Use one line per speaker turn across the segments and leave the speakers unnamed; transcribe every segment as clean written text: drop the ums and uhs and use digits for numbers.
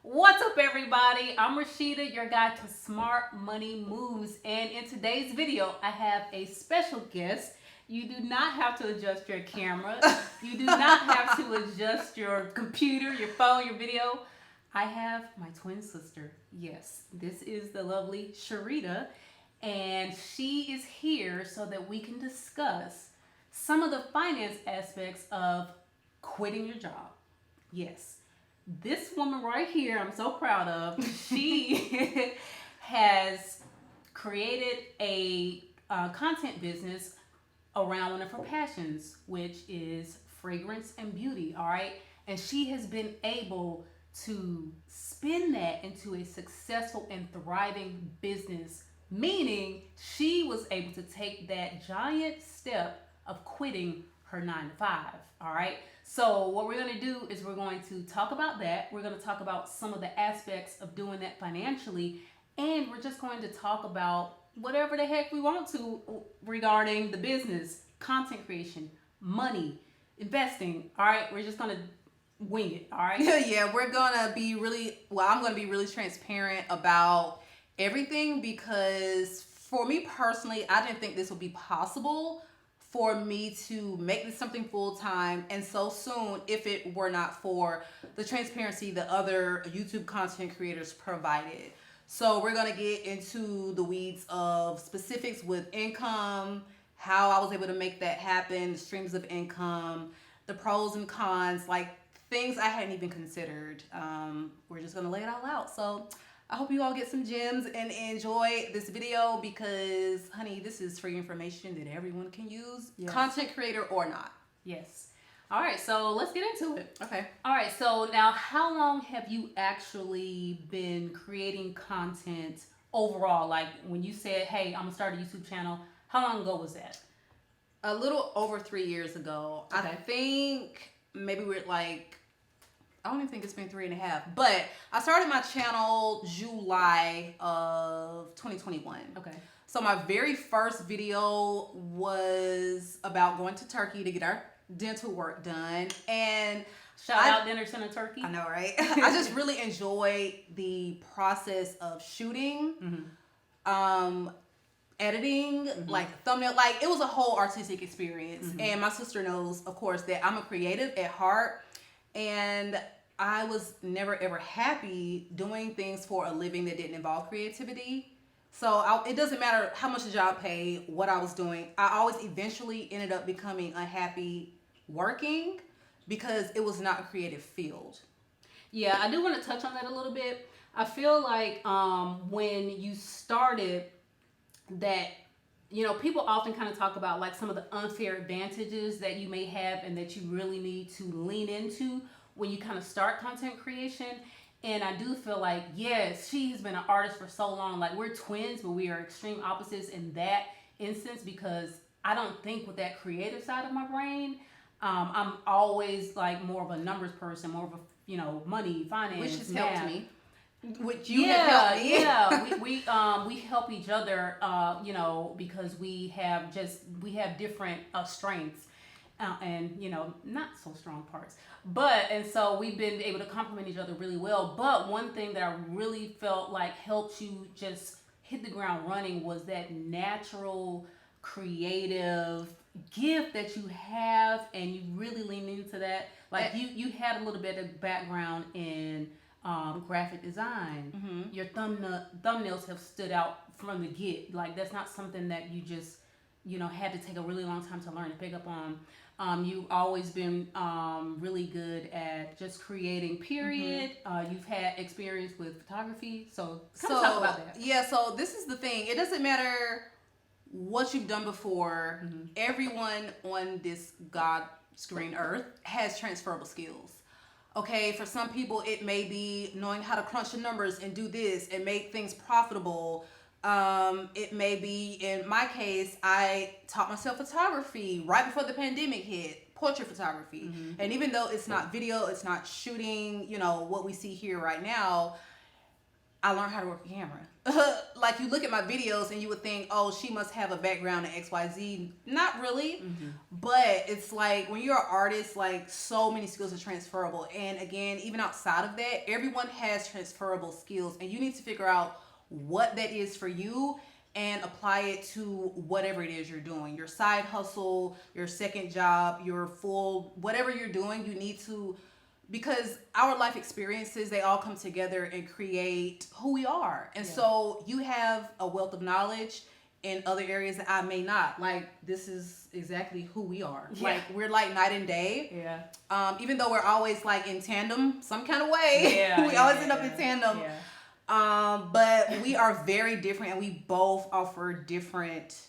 What's up, everybody? I'm Rashida, your guide to smart money moves, and in today's video I have a special guest. You do not have to adjust your camera. You do not have to adjust your computer, your phone, your video. I have my twin sister. Yes, this is the lovely Sharita, and she is here so that we can discuss some of the finance aspects of quitting your job. Yes, this woman right here, I'm so proud of. She has created a content business around one of her passions, which is fragrance and beauty. All right, and she has been able to spin that into a successful and thriving business, meaning she was able to take that giant step of quitting her 9 to 5. All right, so what we're going to do is we're going to talk about that. We're going to talk about some of the aspects of doing that financially, and we're just going to talk about whatever the heck we want to regarding the business, content creation, money, investing. All right, we're just going to wing it. All right.
Yeah, we're gonna be I'm gonna be really transparent about everything, because for me personally, I didn't think this would be possible for me to make this something full time and so soon if it were not for the transparency that other YouTube content creators provided. So we're gonna get into the weeds of specifics with income, how I was able to make that happen, the streams of income, the pros and cons, like things I hadn't even considered. We're just gonna lay it all out. So I hope you all get some gems and enjoy this video, because honey, this is free information that everyone can use, yes. Content creator or not.
Yes. All right, so let's get into it.
Okay.
All right, so now how long have you actually been creating content overall? Like when you said, hey, I'm gonna start a YouTube channel, how long ago was that?
A little over 3 years ago. Okay. I think maybe I don't even think it's been 3.5, but I started my channel July of 2021.
Okay.
So my very first video was about going to Turkey to get our dental work done. And
shout out Dinner Center Turkey.
I know, right? I just really enjoyed the process of shooting, editing, like thumbnail, like it was a whole artistic experience. And my sister knows, of course, that I'm a creative at heart, and I was never ever happy doing things for a living that didn't involve creativity. So it doesn't matter how much the job paid, what I was doing. I always eventually ended up becoming unhappy working because it was not a creative field.
Yeah, I do want to touch on that a little bit. I feel like when you started that, people often kind of talk about like some of the unfair advantages that you may have and that you really need to lean into when you kind of start content creation. And I do feel like, yes, she has been an artist for so long. Like we're twins, but we are extreme opposites in that instance, because I don't think with that creative side of my brain. I'm always like more of a numbers person, more of a, money, finance,
which has
math.
helped me. Which you have helped me.
Yeah, we help each other, because we have different strengths. And not so strong parts, and so we've been able to complement each other really well. But one thing that I really felt like helped you just hit the ground running was that natural creative gift that you have, and you really lean into that. Like you had a little bit of background in graphic design. Your thumbnails have stood out from the get. Like that's not something that you just had to take a really long time to learn to pick up on. You've always been really good at just creating, period. You've had experience with photography, so talk about that.
Yeah, so this is the thing. It doesn't matter what you've done before. Everyone on this God-screen earth has transferable skills. Okay, for some people, it may be knowing how to crunch the numbers and do this and make things profitable. It may be, in my case, I taught myself photography right before the pandemic hit, portrait photography. And even though it's not video, it's not shooting, what we see here right now, I learned how to work a camera. Like, you look at my videos and you would think, oh, she must have a background in XYZ. Not really. But it's like, when you're an artist, like, so many skills are transferable. And again, even outside of that, everyone has transferable skills. And you need to figure out what that is for you and apply it to whatever it is you're doing. Your side hustle, your second job, your full, whatever you're doing, you need to, because our life experiences, they all come together and create who we are. And so you have a wealth of knowledge in other areas that I may not. Like, this is exactly who we are. Like, we're like night and day. Even though we're always like in tandem some kind of way. We always end up in tandem. But we are very different, and we both offer different,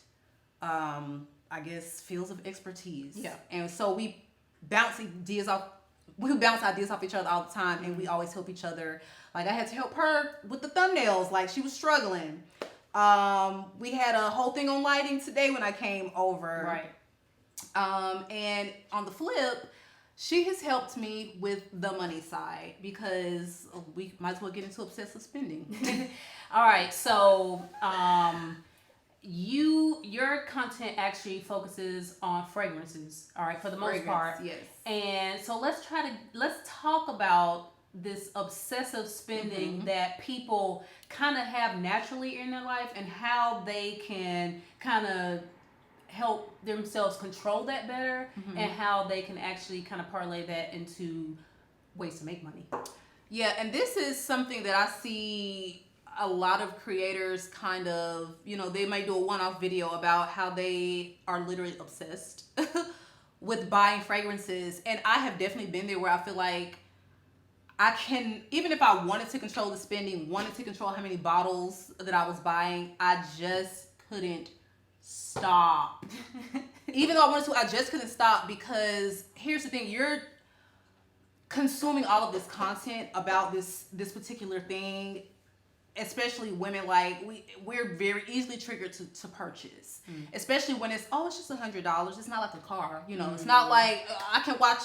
I guess, fields of expertise. And so we bounce ideas off each other all the time, and we always help each other. Like, I had to help her with the thumbnails. Like, she was struggling. We had a whole thing on lighting today when I came over. And on the flip, she has helped me with the money side, because we might as well get into obsessive spending.
All right, so your content actually focuses on fragrances, all right, for the most part. And so let's talk about this obsessive spending that people kind of have naturally in their life, and how they can kind of help themselves control that better, and how they can actually kind of parlay that into ways to make money.
And this is something that I see a lot of creators kind of, they might do a one-off video about how they are literally obsessed with buying fragrances. And I have definitely been there, where I feel like I can, even if I wanted to control the spending, wanted to control how many bottles that I was buying, I just couldn't stop. Even though I wanted to, I just couldn't stop, because here's the thing: you're consuming all of this content about this particular thing, especially women. Like, we're very easily triggered to purchase, especially when it's just $100. It's not like a car, It's not like I can watch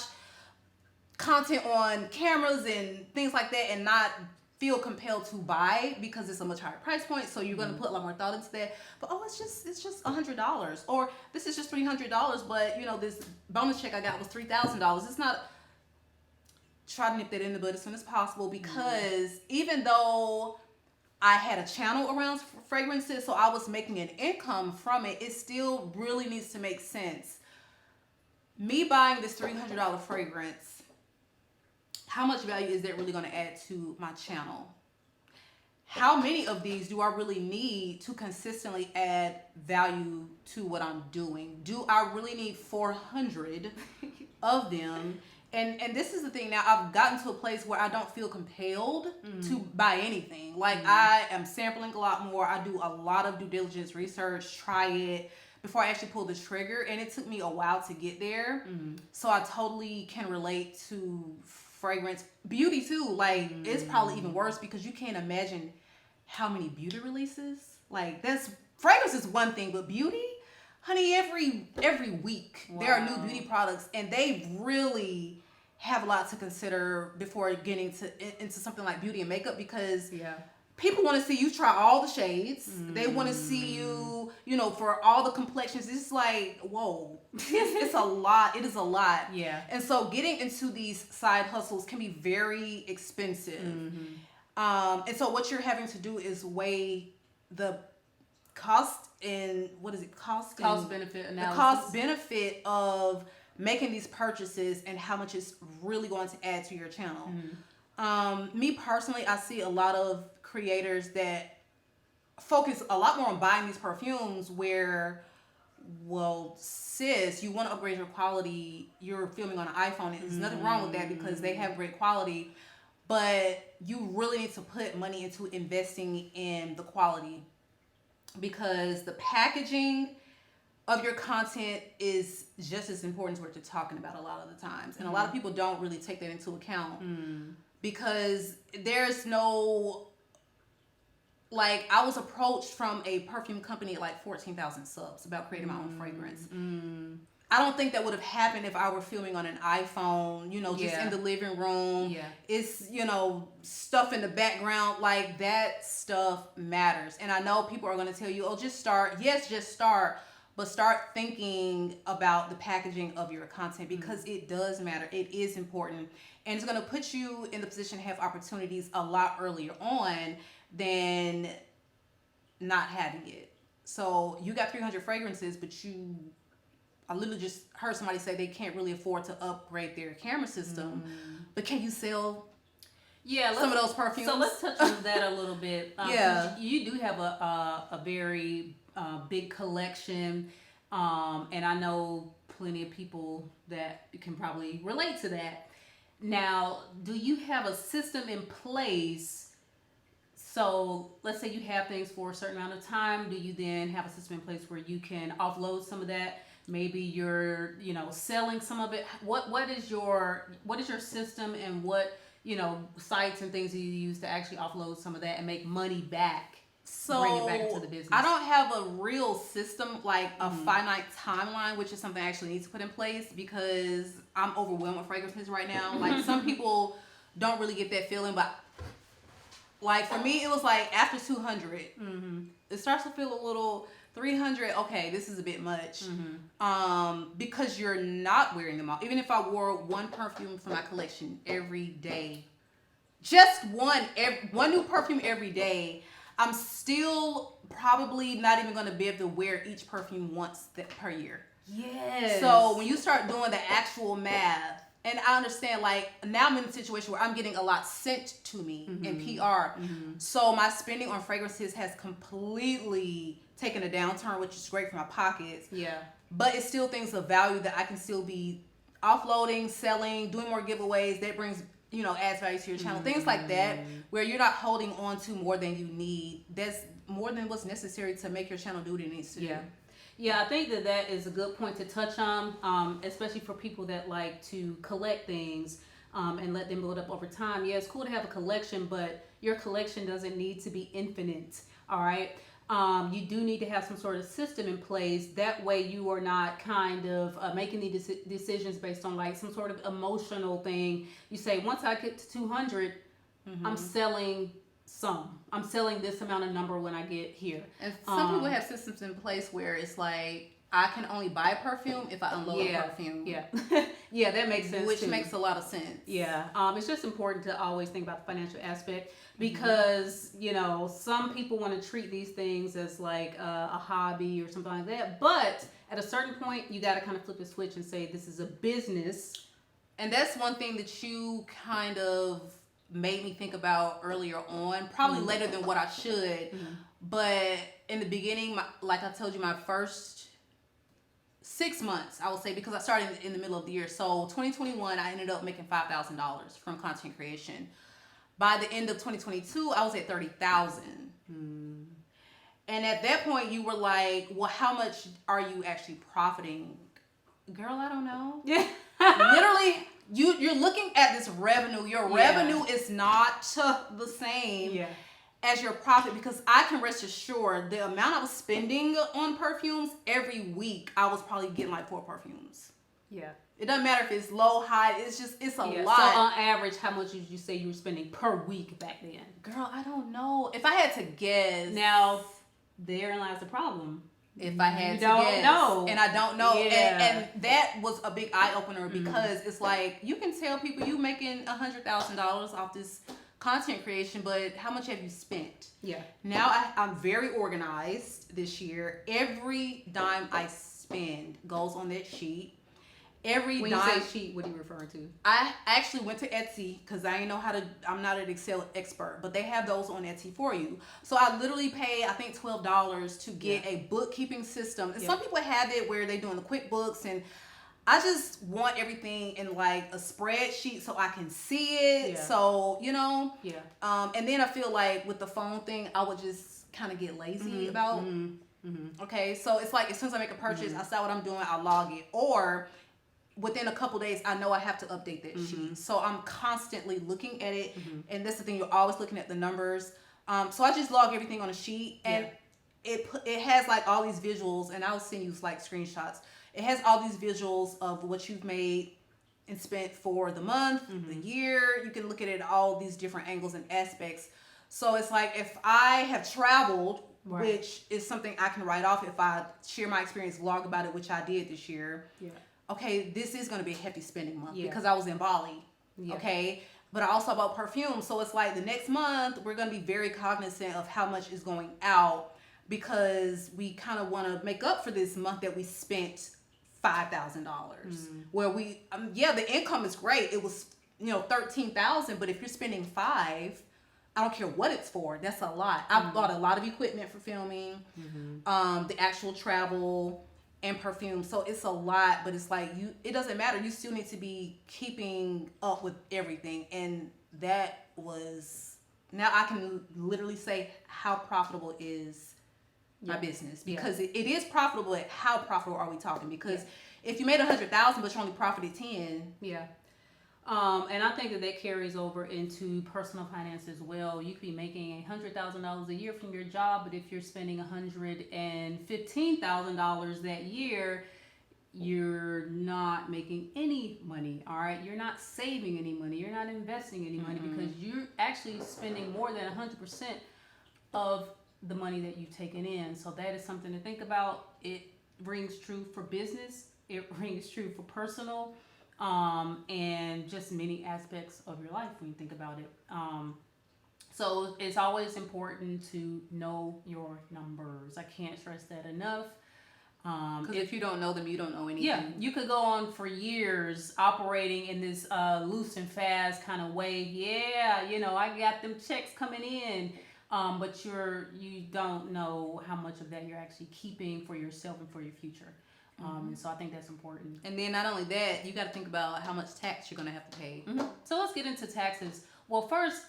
content on cameras and things like that and not feel compelled to buy, because it's a much higher price point. So you're gonna put a lot more thought into that. But it's just $100, or this is just $300. But this bonus check I got was $3,000. It's not. Try to nip that in the bud as soon as possible, because even though I had a channel around fragrances, so I was making an income from it, it still really needs to make sense. Me buying this $300 fragrance, how much value is that really going to add to my channel? How many of these do I really need to consistently add value to what I'm doing? Do I really need 400 of them? And this is the thing now, I've gotten to a place where I don't feel compelled to buy anything. Like, I am sampling a lot more. I do a lot of due diligence research, try it before I actually pull the trigger. And it took me a while to get there. So I totally can relate to fragrance. Beauty too. Like, it's probably even worse, because you can't imagine how many beauty releases. Like, fragrance is one thing, but beauty, honey, every week there are new beauty products, and they really have a lot to consider before getting into something like beauty and makeup, because people want to see you try all the shades. They want to see you, for all the complexions. It's like, whoa, it's a lot. It is a lot. And so getting into these side hustles can be very expensive. And so what you're having to do is weigh the cost and cost
benefit analysis.
The cost benefit of making these purchases, and how much it's really going to add to your channel. Me personally, I see a lot of creators that focus a lot more on buying these perfumes, where, well, sis, you want to upgrade your quality. You're filming on an iPhone. There's nothing wrong with that, because they have great quality, but you really need to put money into investing in the quality, because the packaging of your content is just as important as what you're talking about a lot of the times. And a lot of people don't really take that into account, because there's no, like, I was approached from a perfume company at like 14,000 subs about creating my own fragrance. I don't think that would have happened if I were filming on an iPhone, just in the living room.
Yeah.
It's, stuff in the background. Like, that stuff matters. And I know people are going to tell you, oh, just start. Yes, just start. But start thinking about the packaging of your content, because it does matter. It is important. And it's going to put you in the position to have opportunities a lot earlier on than not having it. So you got 300 fragrances, but I literally just heard somebody say they can't really afford to upgrade their camera system. But can you sell some of those perfumes?
So let's touch on that a little bit.
Yeah.
You do have a very big collection. And I know plenty of people that can probably relate to that. Now, do you have a system in place? So let's say you have things for a certain amount of time. Do you then have a system in place where you can offload some of that? Maybe you're, selling some of it. What is your system, and what, sites and things do you use to actually offload some of that and make money back?
So
bring it back into the business.
I don't have a real system, like a finite timeline, which is something I actually need to put in place, because I'm overwhelmed with fragrances right now. Like, some people don't really get that feeling, but like for me, it was like after 200, it starts to feel a little 300. Okay, this is a bit much, because you're not wearing them all. Even if I wore one perfume from my collection every day, just one new perfume every day, I'm still probably not even going to be able to wear each perfume once per year.
Yes.
So when you start doing the actual math, and I understand, like, now I'm in a situation where I'm getting a lot sent to me in PR. So my spending on fragrances has completely taken a downturn, which is great for my pockets.
Yeah.
But it's still things of value that I can still be offloading, selling, doing more giveaways. That brings, adds value to your channel. Things like that, where you're not holding on to more than you need. That's more than what's necessary to make your channel do what it needs to do.
Yeah, I think that is a good point to touch on, especially for people that like to collect things and let them build up over time. Yeah, it's cool to have a collection, but your collection doesn't need to be infinite, all right? You do need to have some sort of system in place. That way you are not kind of making these decisions based on like some sort of emotional thing. You say, once I get to 200, I'm selling I'm selling this amount of number when I get here.
And some people have systems in place where it's like, I can only buy perfume if I unload a perfume.
Yeah. Yeah, that makes sense.
Which
too.
makes a lot of sense.
Yeah. It's just important to always think about the financial aspect, because, some people want to treat these things as like a hobby or something like that. But at a certain point, you got to kind of flip the switch and say, this is a business.
And that's one thing that you kind of made me think about earlier on, probably later than what I should. But in the beginning, like I told you, my first 6 months, I would say, because I started in the middle of the year. So 2021, I ended up making $5,000 from content creation. By the end of 2022, I was at $30,000. And at that point, you were like, well, how much are you actually profiting? Girl, I don't know. Yeah. Literally, you're looking at this revenue. Your revenue is not the same as your profit, because I can rest assured the amount I was spending on perfumes every week, I was probably getting like 4 perfumes. Yeah. It doesn't matter if it's low, high. It's a lot.
So on average, how much did you say you were spending per week back then?
Girl, I don't know. If I had to guess.
Now, therein lies the problem.
If I had to guess.
Know.
And I don't know. And that was a big eye-opener, because it's like, you can tell people you making $100,000 off this content creation, but how much have you spent? Yeah. Now I'm very organized this year. Every dime I spend goes on that sheet. When you say sheet, what are you referring to? I actually went to Etsy, because I didn't know I'm not an Excel expert, but they have those on Etsy for you. So I literally paid, I think, $12 to get a bookkeeping system. And some people have it where they're doing the QuickBooks, and I just want everything in like a spreadsheet so I can see it. Yeah. So, and then I feel like with the phone thing, I would just kind of get lazy about. Okay, so it's like, as soon as I make a purchase, I saw what I'm doing, I log it. Or within a couple days, I know I have to update that sheet. So I'm constantly looking at it. And that's the thing, you're always looking at the numbers. So I just log everything on a sheet, and it has like all these visuals, and I'll send you like screenshots. it has all these visuals of what you've made and spent for the month, the year. You can look at it all these different angles and aspects. So it's like if I have traveled, which is something I can write off if I share my experience, vlog about it, which I did this year. Yeah. Okay, this is going to be a hefty spending month because I was in Bali. Yeah. Okay. But I also bought perfume. So it's like the next month, we're going to be very cognizant of how much is going out because we kind of want to make up for this month that we spent $5,000. Where we, the income is great. It was, $13,000. But if you're spending $5,000, I don't care what it's for. That's a lot. I've bought a lot of equipment for filming, the actual travel and perfume. So it's a lot, but it's like it doesn't matter. You still need to be keeping up with everything. And that was, now I can literally say how profitable is my business because it is profitable. At how profitable are we talking? Because if you made $100,000 but you only profited 10,
and I think that carries over into personal finance as well. You could be making $100,000 a year from your job, but if you're spending $115,000 that year, you're not making any money. All right, you're not saving any money. You're not investing any money because you're actually spending more than 100% of the money that you've taken in. So that is something to think about. It rings true for business. It rings true for personal. And just many aspects of your life when you think about it. So it's always important to know your numbers. I can't stress that enough.
Because if you don't know them, you don't know anything.
Yeah, you could go on for years operating in this loose and fast kind of way. Yeah, I got them checks coming in. But you don't know how much of that you're actually keeping for yourself and for your future. And so I think that's important.
And then not only that, you got to think about how much tax you're going to have to pay.
So let's get into taxes. Well, first,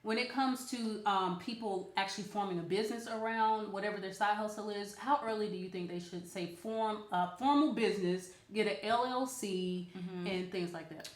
when it comes to people actually forming a business around whatever their side hustle is, how early do you think they should say form a formal business, get an LLC, and things like that?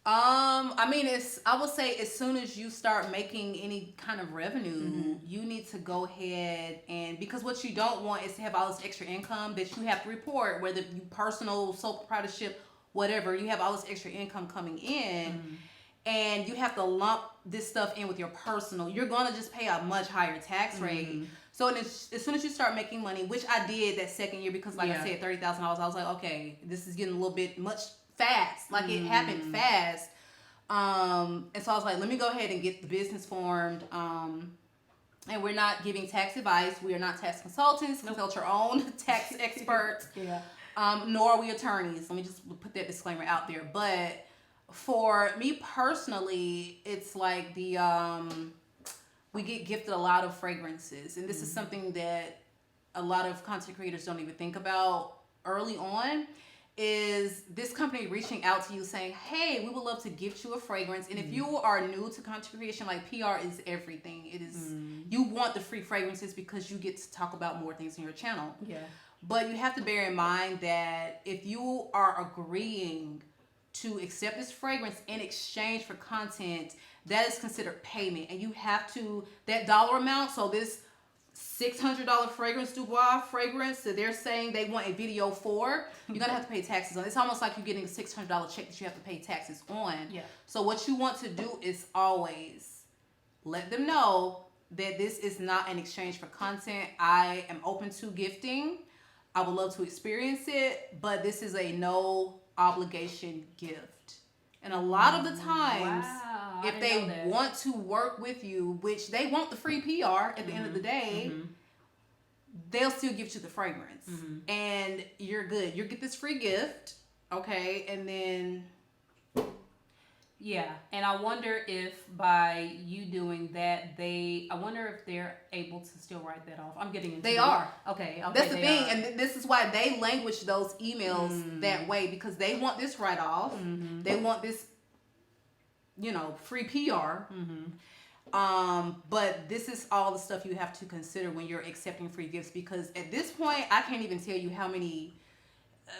I would say as soon as you start making any kind of revenue, you need to go ahead because what you don't want is to have all this extra income that you have to report, whether you personal, sole proprietorship, whatever, you have all this extra income coming in and you have to lump this stuff in with your personal. You're going to just pay a much higher tax rate. So as soon as you start making money, which I did that second year because I said $30,000, I was like, okay, this is getting a little bit much fast. Like it happened fast. And so I was like, let me go ahead and get the business formed. And we're not giving tax advice. We are not tax consultants. Consult your own tax experts. Nor are we attorneys. Let me just put that disclaimer out there. But for me personally, it's like we get gifted a lot of fragrances. And this is something that a lot of content creators don't even think about early on. Is this company reaching out to you saying, hey, we would love to gift you a fragrance. And if you are new to content creation, like PR is everything. It is, you want the free fragrances because you get to talk about more things on your channel. But you have to bear in mind that if you are agreeing to accept this fragrance in exchange for content, that is considered payment. And you have to, that dollar amount, so this $600 fragrance Dubois fragrance that they're saying they want a video for, you're gonna have to pay taxes on. It's almost like you're getting a $600 check that you have to pay taxes on. So what you want to do is always let them know that this is not an exchange for content. I am open to gifting. I would love to experience it, but this is a no obligation gift. And a lot of the times, if they want to work with you, which they want the free PR at the end of the day, they'll still give you the fragrance. And you're good. You get this free gift, okay? And then...
Yeah, and I wonder if by you doing that, I wonder if they're able to still write that off. I'm getting into
They are.
Okay,
that's the thing. And this is why they language those emails that way, because they want this write-off. They want this, free PR. But this is all the stuff you have to consider when you're accepting free gifts, because at this point, I can't even tell you how many...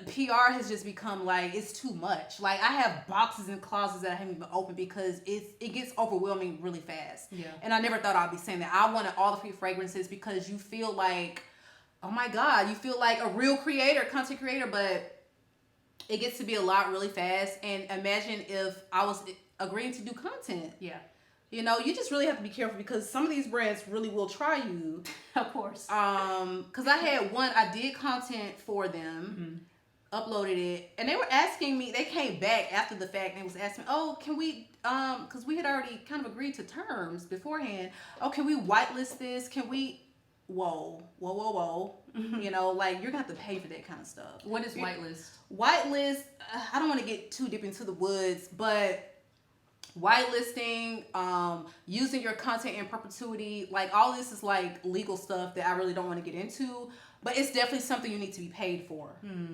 PR has just become like, it's too much. Like, I have boxes and closets that I haven't even opened because it gets overwhelming really fast. And I never thought I'd be saying that. I wanted all the free fragrances because you feel like oh my God, you feel like a real creator, content creator, but it gets to be a lot really fast. And imagine if I was agreeing to do content.
Yeah.
You know, you just really have to be careful because some of these brands really will try you.
Of course.
Because I had one, I did content for them, uploaded it, and they were asking me, they came back after the fact and they was asking me, oh, can we, because we had already kind of agreed to terms beforehand. Oh, can we whitelist this? Can we, whoa. You know, like you're going to have to pay for that kind of stuff.
What is whitelist?
Whitelist, I don't want to get too deep into the woods, but whitelisting, using your content in perpetuity, like all this is like legal stuff that I really don't want to get into, but it's definitely something you need to be paid for.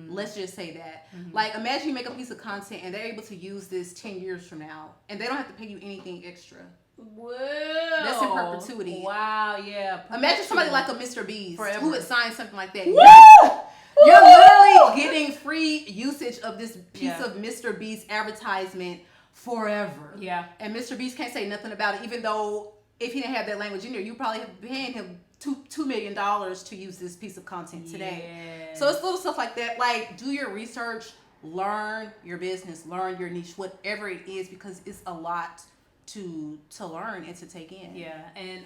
Let's just say that. Like imagine you make a piece of content and they're able to use this 10 years from now and they don't have to pay you anything extra.
Whoa.
That's in perpetuity.
Wow, yeah.
Imagine somebody like a Mr. Beast
Forever.
who would sign something like that.
Woo!
You're literally getting free usage of this piece of Mr. Beast advertisement forever.
Yeah.
And Mr. Beast can't say nothing about it, even though if he didn't have that language in there, you probably have been paying him $2 million to use this piece of content today.
Yes.
So it's little stuff like that. Like, do your research, learn your business, learn your niche, whatever it is, because it's a lot to learn and to take in.
Yeah, and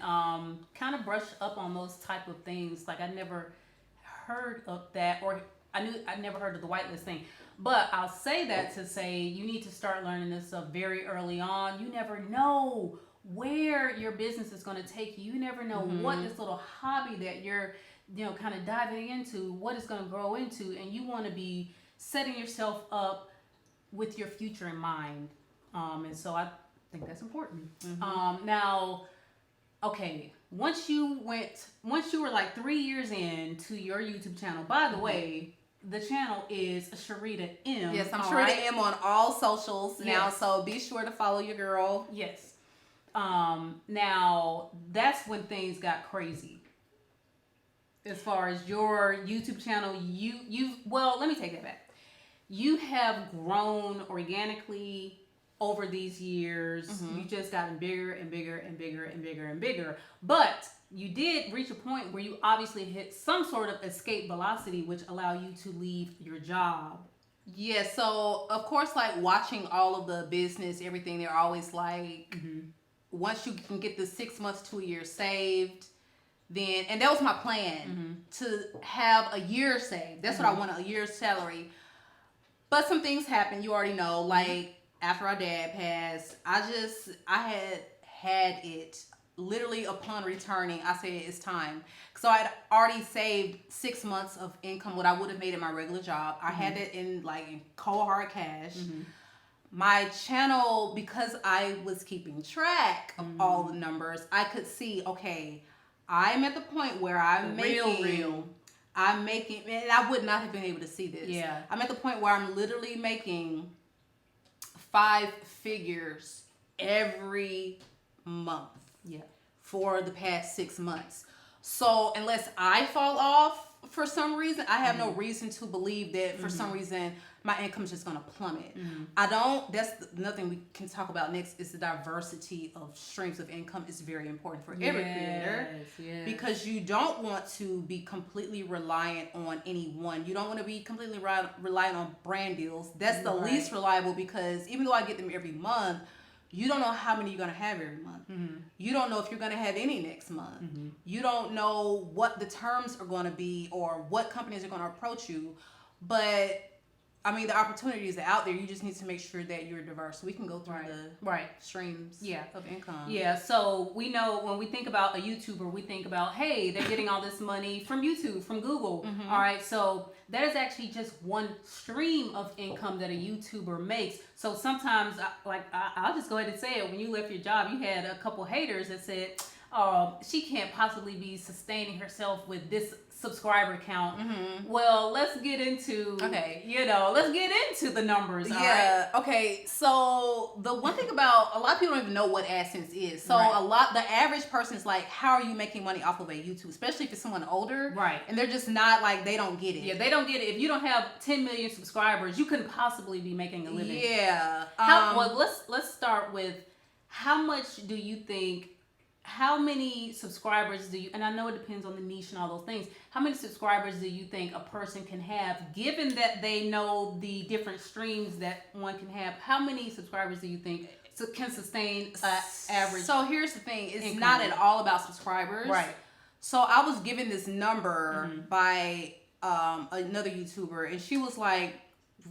kind of brush up on those type of things. Like I never heard of that, or I never heard of the whitelist thing. But I'll say that to say you need to start learning this stuff very early on. You never know where your business is going to take you. You never know what this little hobby that you're, kind of diving into, what it's going to grow into, and you want to be setting yourself up with your future in mind. And so I think that's important. Now, okay, once you were like 3 years into your YouTube channel, by the way, the channel is Sharita M.
Yes, I'm Sharita M on all socials now, so be sure to follow your girl.
Yes. Now that's when things got crazy. As far as your YouTube channel, let me take that back. You have grown organically over these years. You just gotten bigger and bigger and bigger and bigger and bigger. But you did reach a point where you obviously hit some sort of escape velocity, which allow you to leave your job.
Yeah, so of course, like watching all of the business, everything, they're always like, once you can get the 6 months to a year saved, then, and that was my plan, to have a year saved. That's what I wanted, a year's salary. But some things happened, you already know, like after our dad passed, I had it literally upon returning. I said, it's time. So I had already saved 6 months of income, what I would have made at my regular job. I had it in cold hard cash. My channel, because I was keeping track of all the numbers, I could see, okay, I'm at the point where I'm making, and I would not have been able to see this.
Yeah.
I'm at the point where I'm literally making 5 figures every month.
Yeah.
For the past 6 months. So unless I fall off for some reason, I have no reason to believe that for some reason my income is just going to plummet. That's nothing we can talk about next is the diversity of streams of income is very important for every creator.
Yes.
Because you don't want to be completely reliant on any one. You don't want to be completely reliant on brand deals. That's the least reliable because even though I get them every month, you don't know how many you're going to have every month. You don't know if you're going to have any next month. You don't know what the terms are going to be or what companies are going to approach you. But, I mean, the opportunities are out there. You just need to make sure that you're diverse. So we can go through the streams of income.
Yeah, so we know when we think about a YouTuber, we think about, hey, they're getting all this money from YouTube, from Google. All right, so that is actually just one stream of income that a YouTuber makes. So sometimes, I'll just go ahead and say it. When you left your job, you had a couple haters that said, she can't possibly be sustaining herself with this subscriber count. Well, let's get into the numbers.
Yeah. Right? Okay. So the one thing about a lot of people don't even know what AdSense is. So the average person is like, how are you making money off of a YouTube, especially if it's someone older,
right? And
they're just not they don't get it.
Yeah, they don't get it. If you don't have 10 million subscribers, you couldn't possibly be making a living.
Yeah.
Let's start with how much do you think how many subscribers do you, and I know it depends on the niche and all those things, how many subscribers do you think a person can have, given that they know the different streams that one can have? How many subscribers do you think can sustain average?
So here's the thing, it's
income?
not at all about subscribers.
Right.
So I was given this number by another YouTuber, and she was like,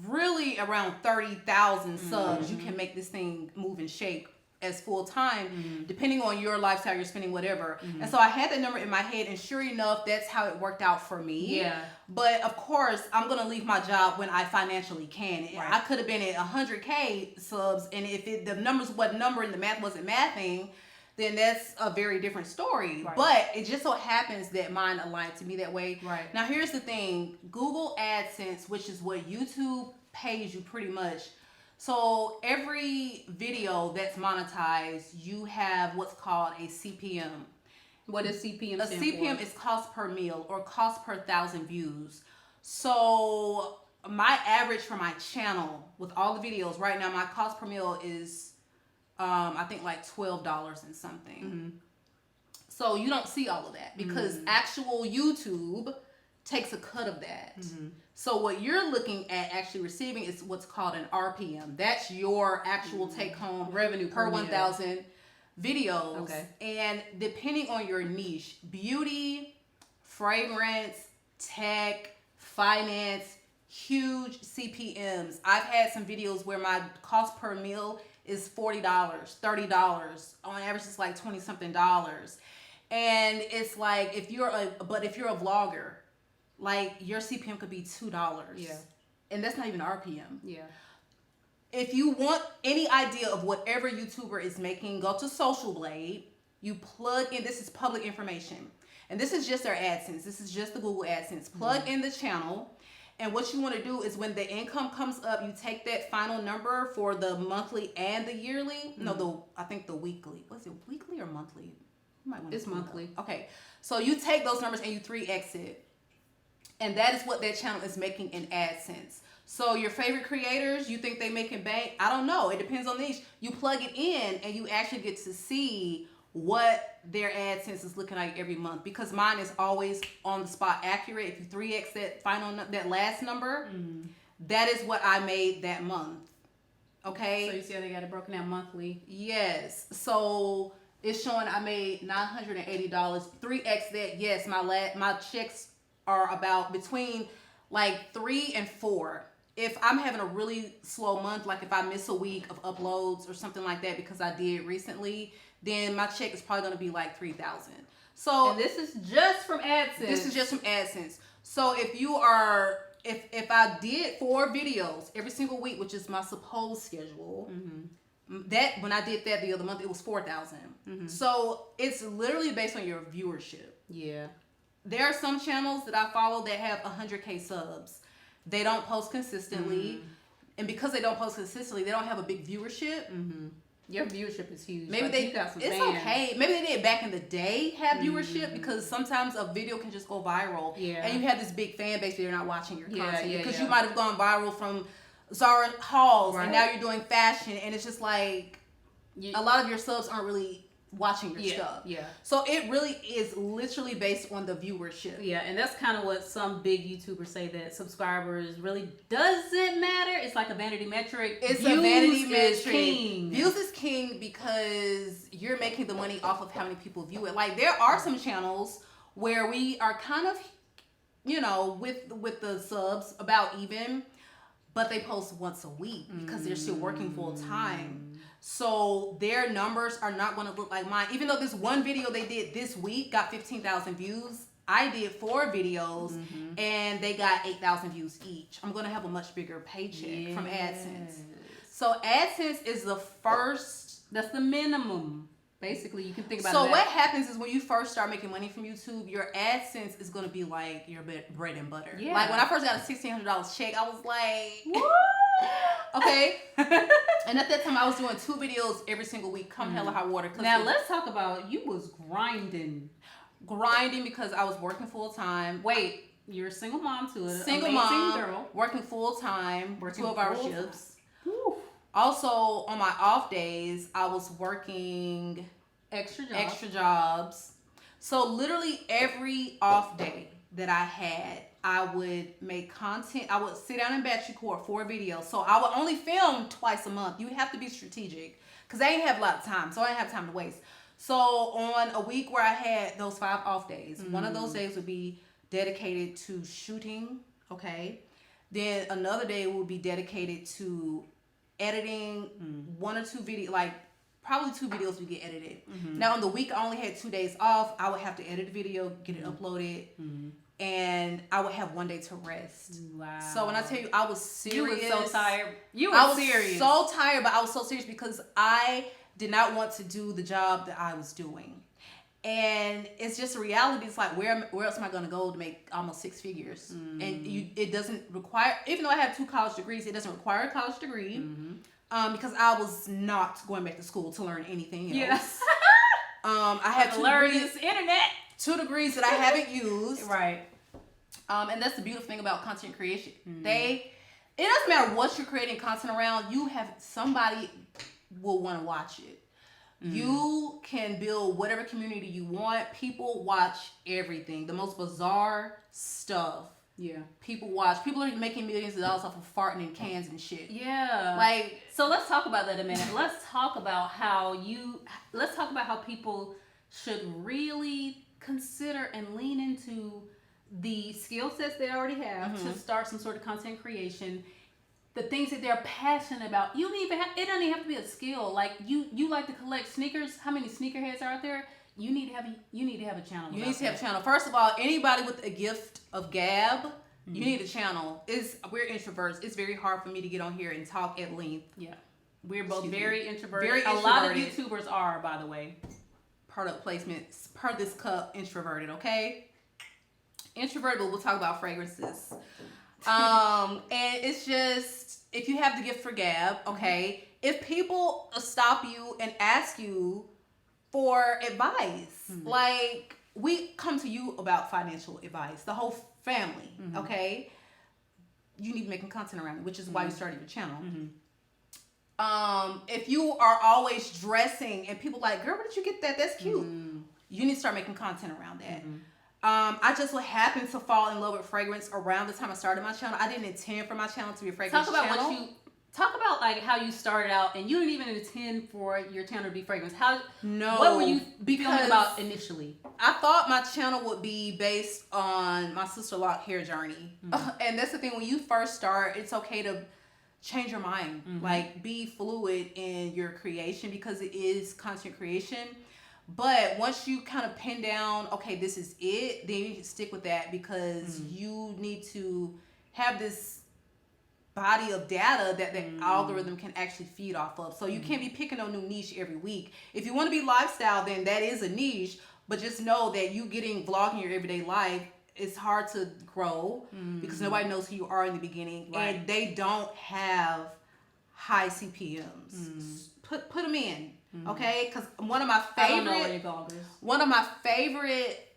really around 30,000 subs, you can make this thing move and shake as full time, depending on your lifestyle, you're spending, whatever. And so I had that number in my head, and sure enough, that's how it worked out for me.
Yeah.
But of course, I'm gonna leave my job when I financially can.
Right.
I could have been at 100K subs, and if the numbers wasn't number and the math wasn't mathing, then that's a very different story.
Right.
But it just so happens that mine aligned to me that way.
Right.
Now here's the thing, Google AdSense, which is what YouTube pays you pretty much. So every video that's monetized, you have what's called a CPM.
What does CPM
A
stand
CPM
for?
is cost per mil, or cost per 1,000 views. So my average for my channel with all the videos right now, my cost per mil is I think like $12 and something. So you don't see all of that because actual YouTube takes a cut of that. So what you're looking at actually receiving is what's called an RPM. That's your actual take home
Revenue
per
per
1,000 videos.
Okay.
And depending on your niche, beauty, fragrance, tech, finance, huge CPMs. I've had some videos where my cost per meal is $40, $30. On average, it's like 20 something dollars. And it's like, if you're a vlogger, like your CPM could be $2.
Yeah.
And that's not even RPM.
Yeah.
If you want any idea of whatever YouTuber is making, go to Social Blade. You plug in, this is public information. And this is just their AdSense. This is just the Google AdSense. Plug in the channel. And what you want to do is when the income comes up, you take that final number for the monthly and the yearly. No, I think the weekly. Was it weekly or monthly? You might want to
It's
look
monthly.
up. Okay. So you take those numbers and you 3x it. And that is what that channel is making in AdSense. So your favorite creators, you think they making bank? I don't know. It depends on the niche. You plug it in and you actually get to see what their AdSense is looking like every month, because mine is always on the spot accurate. If you 3x that last number, that is what I made that month. Okay.
So you see how they got it broken down monthly?
Yes. So it's showing I made $980. 3x that. Yes, my checks are about between like 3 and 4. If I'm having a really slow month, like if I miss a week of uploads or something like that because I did recently, then my check is probably going to be like $3,000. So
And this is just from AdSense.
this is just from AdSense. So if I did 4 videos every single week, which is my supposed schedule, that when I did that the other month, it was 4,000. So it's literally based on your viewership.
Yeah.
There are some channels that I follow that have 100K subs. They don't post consistently. And because they don't post consistently, they don't have a big viewership.
Your viewership is huge.
Maybe
Like, you got some
it's
fans.
okay. Maybe they did back in the day have viewership, because sometimes a video can just go viral.
Yeah.
And you have this big fan base, but you're not watching your content.
yeah,
Because
yeah.
you might have gone viral from Zara hauls,
Right.
and now you're doing fashion, and it's just like a lot of your subs aren't really watching your stuff.
Yeah.
So it really is literally based on the viewership.
Yeah, and that's kind of what some big YouTubers say, that subscribers really doesn't matter. It's like a vanity metric.
It's
Views
a vanity
is
metric.
king.
Views is king because you're making the money off of how many people view it. Like there are some channels where we are kind of, with the subs about even, but they post once a week because they're still working full time. So their numbers are not going to look like mine. Even though this one video they did this week got 15,000 views, I did 4 videos and they got 8,000 views each. I'm going to have a much bigger paycheck from AdSense. So AdSense is the first.
That's the minimum. Basically, you can think about it.
So what happens is when you first start making money from YouTube, your AdSense is going to be like your bread and butter.
Yeah.
Like when I first got a $1,600 check, I was like, okay. And at that time, I was doing 2 videos every single week, come hella high water.
Now let's talk about, you was grinding
Because I was working full time.
Wait, you're a single mom to a
Single
amazing
mom,
girl.
working full time,
Working
12-hour
full
shifts.
Whew.
Also, on my off days, I was working
extra
jobs. So literally every off day that I had, I would make content. I would sit down and batch record 4 videos. So I would only film twice a month. You have to be strategic because I ain't have a lot of time. So I didn't have time to waste. So on a week where I had those 5 off days, one of those days would be dedicated to shooting, okay? Then another day would be dedicated to editing 1 or 2 videos, like probably 2 videos would get edited. Now on the week I only had 2 days off. I would have to edit the video, get it uploaded, and I would have 1 day to rest.
Wow.
So when I tell you I was serious.
You were so tired.
I was serious. So tired, but I was so serious because I did not want to do the job that I was doing. And it's just a reality. It's like, where else am I going to go to make almost 6 figures? And it doesn't require, even though I have 2 college degrees, it doesn't require a college degree because I was not going back to school to learn anything else.
Yes.
I had
to learn this internet.
2 degrees that I haven't used.
Right.
And that's the beautiful thing about content creation. It doesn't matter what you're creating content around. You have somebody will want to watch it. You can build whatever community you want. People watch everything. The most bizarre stuff.
Yeah.
People watch. People are making millions of dollars off of farting in cans and shit.
Yeah.
Like,
so let's talk about that a minute. Let's talk about how people should really consider and lean into the skill sets they already have to start some sort of content creation. The things that they're passionate about. You don't even have, it doesn't even have to be a skill. Like you like to collect sneakers. How many sneakerheads are out there? You need to have a channel.
You need to have a channel. First of all, anybody with a gift of gab, you need a channel. We're introverts. It's very hard for me to get on here and talk at length.
Yeah. We're both very introverted.
Very
a lot of
introverted.
YouTubers are, by the way.
Product placement, per this cup, introverted, okay? Introverted, but we'll talk about fragrances. And it's just, if you have the gift for gab, okay, if people stop you and ask you for advice, like, we come to you about financial advice, the whole family, okay, you need to be making content around it, which is why you started your channel. If you are always dressing and people like, girl, where did you get that? That's cute. You need to start making content around that. I just happened to fall in love with fragrance around the time I started my channel. I didn't intend for my channel to be a fragrance channel.
Talk about like how you started out, and you didn't even intend for your channel to be fragrance.
No.
What were you feeling about initially?
I thought my channel would be based on my sister Lock hair journey. And that's the thing, when you first start, it's okay to change your mind. Like, be fluid in your creation because it is content creation. But once you kind of pin down, okay, this is it, then you can stick with that because you need to have this body of data that the algorithm can actually feed off of. So you can't be picking a new niche every week. If you want to be lifestyle, then that is a niche. But just know that you getting vlogging your everyday life, it's hard to grow because nobody knows who you are in the beginning. Right. And they don't have high CPMs. Put them in. Okay, because one of my favorite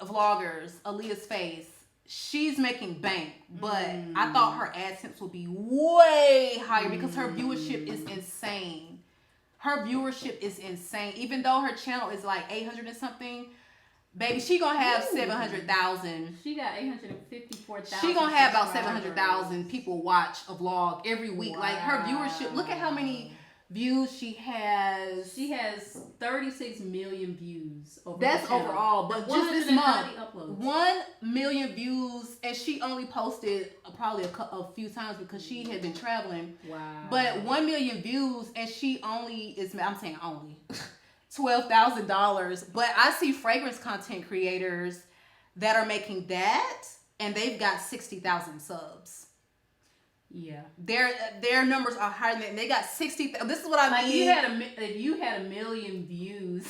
vloggers, Aaliyah's Face, she's making bank, but I thought her AdSense would be way higher because her viewership is insane. Even though her channel is like 800 and something, baby, she gonna have 700,000.
She got 854,000.
She gonna have about 700,000 people watch a vlog every week. Wow. Like, her viewership, look at how many views she has.
She has 36 million views over
That's overall, but just this month,
uploads.
1 million views, and she only posted probably a few times because she had been traveling.
Wow.
But 1 million views, and she only is, I'm saying only, $12,000. But I see fragrance content creators that are making that, and they've got 60,000 subs.
Yeah,
their numbers are higher than that. They got 60. This is what I mean.
If you had a million views,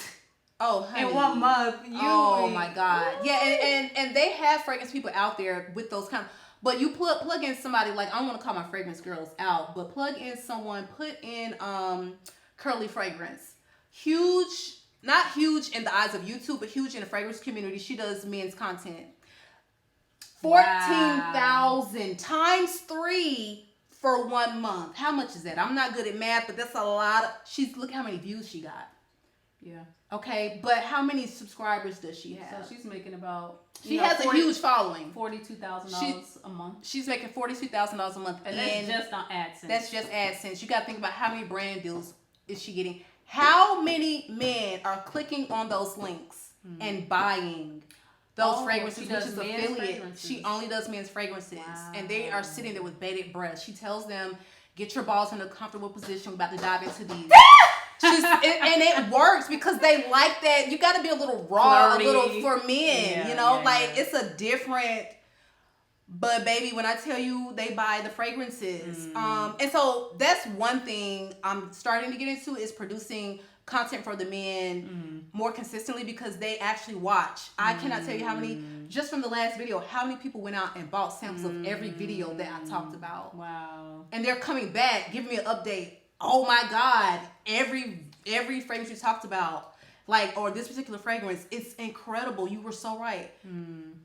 honey.
in 1 month.
Oh my God, yeah, and they have fragrance people out there with those kind of. But you plug in somebody like, I don't want to call my fragrance girls out, but plug in someone. Put in Curly Fragrance, not huge in the eyes of YouTube, but huge in the fragrance community. She does men's content. 14,000 times 3 for 1 month. How much is that? I'm not good at math, but that's a lot. Look how many views she got.
Yeah.
Okay, but how many subscribers does she have?
So she's making about.
She has a huge following.
$42,000 a month.
She's making $42,000 a month,
and that's just on AdSense.
That's just AdSense. You got to think about how many brand deals is she getting. How many men are clicking on those links and buying those fragrances, which is affiliate. She only does men's fragrances, and they are sitting there with bated breath. She tells them, "Get your balls in a comfortable position. We're about to dive into these." And it works because they like that. You got to be a little raw,
flirty.
A little for men, it's a different. But baby, when I tell you they buy the fragrances, and so that's one thing I'm starting to get into is producing content for the men more consistently because they actually watch. I cannot tell you how many, just from the last video, how many people went out and bought samples of every video that I talked about.
Wow.
And they're coming back, giving me an update. Oh my God, every fragrance you talked about, or this particular fragrance, it's incredible. You were so right.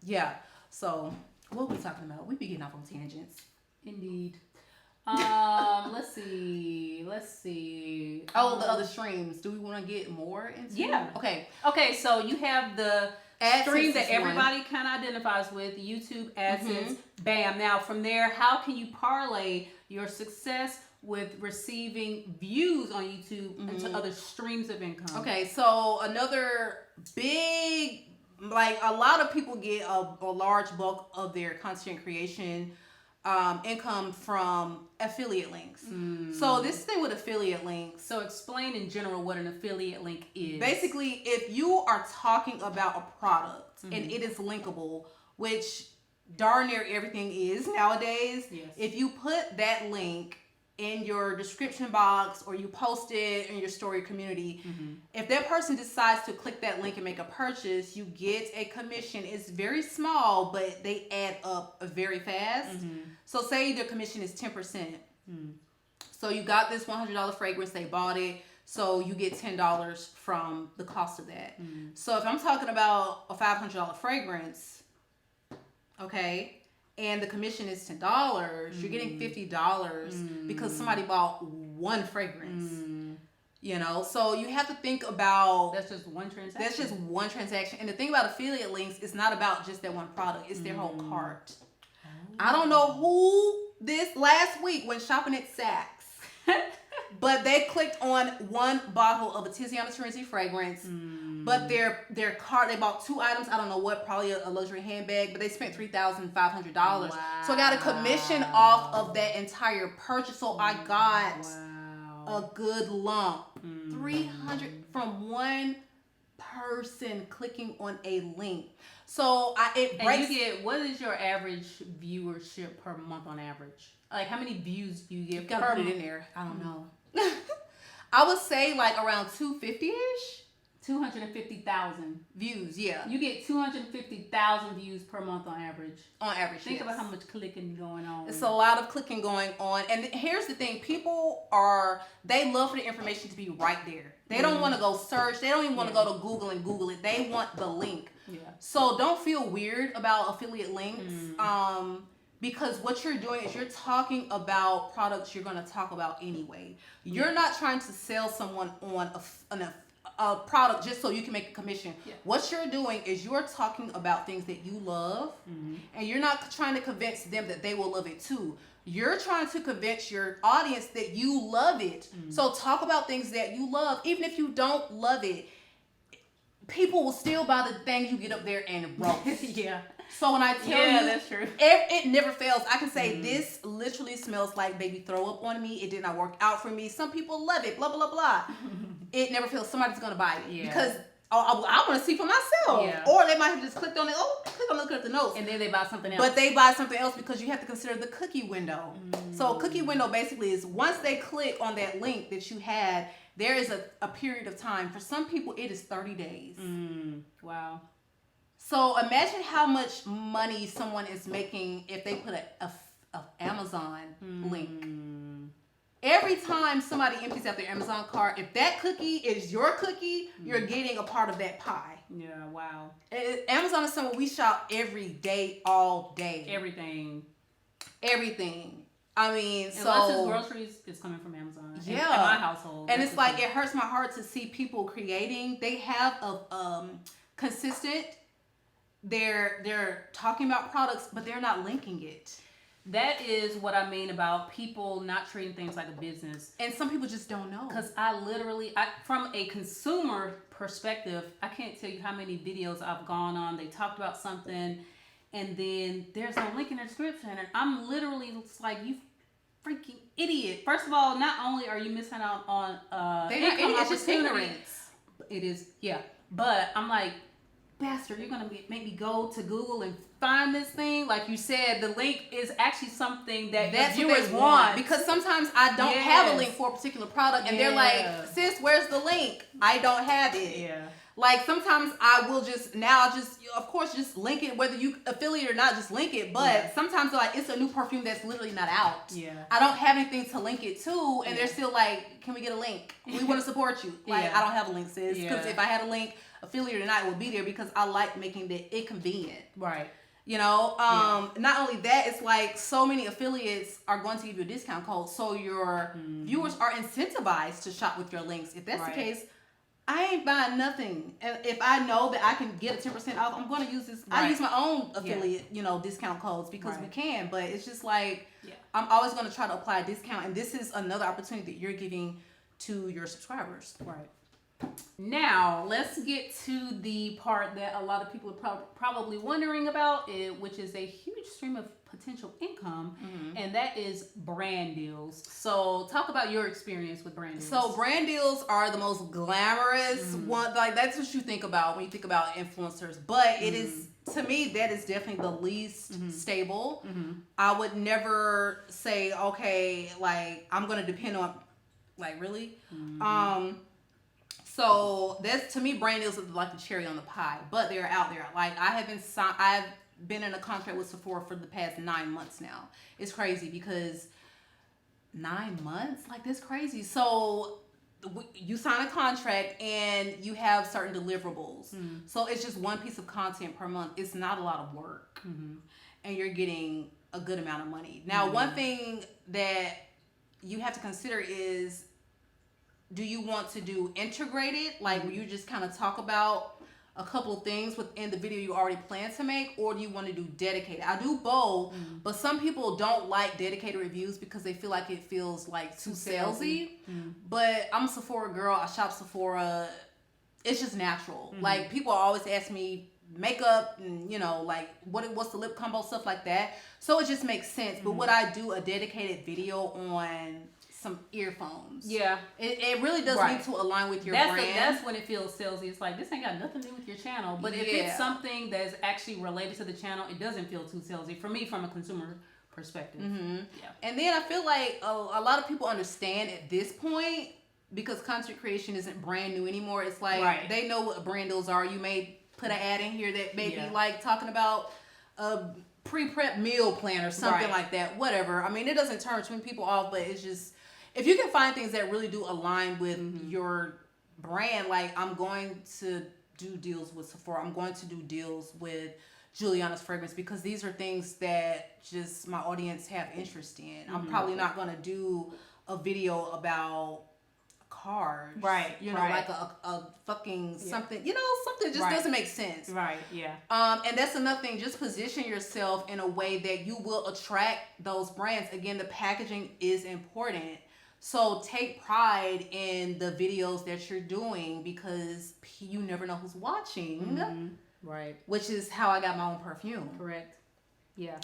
Yeah. So what were we talking about? We be getting off on tangents.
Indeed. Let's see.
Oh, the other streams. Do we want to get more into?
Yeah.
Okay.
So you have the
AdSense
stream that everybody kind of identifies with, YouTube, AdSense, bam. Now from there, how can you parlay your success with receiving views on YouTube into other streams of income?
Okay, so another big, a lot of people get a large bulk of their content creation income from affiliate links. So this thing with affiliate links.
So explain in general what an affiliate link is.
Basically, if you are talking about a product and it is linkable, which darn near everything is nowadays, if you put that link in your description box or you post it in your story community, if that person decides to click that link and make a purchase, you get a commission. It's very small, but they add up very fast. So say their commission is 10%. So you got this $100 fragrance, they bought it, so you get $10 from the cost of that. So if I'm talking about a $500 fragrance, okay, and the commission is $10, you're getting $50 because somebody bought one fragrance. So you have to think about
that's just one transaction.
And the thing about affiliate links, it's not about just that one product, it's their whole cart. I don't know who this last week went shopping at Saks, but they clicked on one bottle of a Tiziana Terenzi fragrance. But their cart, they bought 2 items. I don't know what, probably a luxury handbag, but they spent $3,500. So I got a commission off of that entire purchase. So I got a good lump. 300 from one person clicking on a link. So
you get, what is your average viewership per month on average? How many views do you get?
You gotta put it in there. I don't know. I would say around 250-ish.
250,000
views, yeah.
You get 250,000 views per month on average.
On average,
Think about how much clicking going on.
It's a lot of clicking going on. And here's the thing. People they love for the information to be right there. They don't want to go search. They don't even want to go to Google and Google it. They want the link.
Yeah.
So don't feel weird about affiliate links. Because what you're doing is you're talking about products you're going to talk about anyway. You're not trying to sell someone on a product just so you can make a commission. What you're doing is you're talking about things that you love, and you're not trying to convince them that they will love it too. You're trying to convince your audience that you love it. So talk about things that you love. Even if you don't love it, people will still buy the things you get up there and roast. So when I tell you,
that's true.
It never fails. I can say this literally smells like baby throw up on me. It did not work out for me. Some people love it. Blah blah blah. It never fails. Somebody's gonna buy it because I want to see for myself. Or they might have just clicked on it. Oh, click on looking at the notes,
and then they buy something else.
But they buy something else because you have to consider the cookie window. So cookie window basically is once they click on that link that you had, there is a period of time. For some people, it is 30 days.
Wow.
So imagine how much money someone is making if they put a Amazon link. Every time somebody empties out their Amazon cart, if that cookie is your cookie, you're getting a part of that pie.
Yeah, wow.
Amazon is somewhere we shop every day, all day.
Everything.
I mean,
unless it's groceries, it's coming from Amazon.
Yeah,
in my household,
and it's like it hurts my heart to see people creating. They have a consistent. They're talking about products, but they're not linking it.
That is what I mean about people not treating things like a business.
And some people just don't know.
Because from a consumer perspective, I can't tell you how many videos I've gone on. They talked about something, and then there's no link in the description, and I'm literally like, you freaking idiot. First of all, not only are you missing out on income opportunity, it is, yeah. But I'm like, bastard, you're gonna make me go to Google and find this thing. Like you said, the link is actually something that viewers want.
Because sometimes I don't have a link for a particular product, and they're like, sis, where's the link? I don't have it.
Yeah.
Like sometimes I will just of course just link it, whether you affiliate or not, just link it. But sometimes they're like, it's a new perfume that's literally not out.
Yeah.
I don't have anything to link it to, and they're still like, can we get a link? We want to support you. Like I don't have a link, sis. Because if I had a link, affiliate or not, it would be there, because I like making it convenient.
Right.
You know, not only that, it's like so many affiliates are going to give you a discount code, so your viewers are incentivized to shop with your links. If that's the case, I ain't buying nothing. And if I know that I can get a 10% off, I'm going to use this. I use my own affiliate, discount codes, because we can. But it's just like, I'm always going to try to apply a discount. And this is another opportunity that you're giving to your subscribers.
Right. Now, let's get to the part that a lot of people are probably wondering about, which is a huge stream of potential income, and that is brand deals. So talk about your experience with brand deals.
So brand deals are the most glamorous one. Like, that's what you think about when you think about influencers. But it is, to me, that is definitely the least stable. I would never say, okay, like, I'm going to depend on, like, really? So that's, to me, brand deals are like the cherry on the pie, but they're out there. Like, I've been in a contract with Sephora for the past 9 months now. It's crazy, because 9 months, like, that's crazy. So you sign a contract and you have certain deliverables. So it's just one piece of content per month. It's not a lot of work, and you're getting a good amount of money. Now, one thing that you have to consider is, do you want to do integrated, like where you just kind of talk about a couple of things within the video you already plan to make, or do you want to do dedicated? I do both, but some people don't like dedicated reviews because they feel like it feels like too salesy. But I'm a Sephora girl. I shop Sephora. It's just natural. Like, people always ask me makeup and, like, what's the lip combo, stuff like that. So it just makes sense. But would I do a dedicated video on some earphones?
Yeah.
It really does need to align with your brand.
That's when it feels salesy. It's like, this ain't got nothing to do with your channel. But if it's something that's actually related to the channel, it doesn't feel too salesy for me, from a consumer perspective. Yeah.
And then I feel like a lot of people understand at this point, because content creation isn't brand new anymore. It's like they know what brand deals are. You may put an ad in here that may be like talking about a pre-prep meal plan or something like that. Whatever. I mean, it doesn't turn too many people off, but it's just, if you can find things that really do align with your brand, like, I'm going to do deals with Sephora. I'm going to do deals with Juliana's Fragrance, because these are things that just my audience have interest in. I'm probably not going to do a video about cars. Like a fucking something, something just doesn't make sense. And that's another thing. Just position yourself in a way that you will attract those brands. Again, the packaging is important. So take pride in the videos that you're doing, because you never know who's watching. Which is how I got my own perfume.
Correct. Yeah.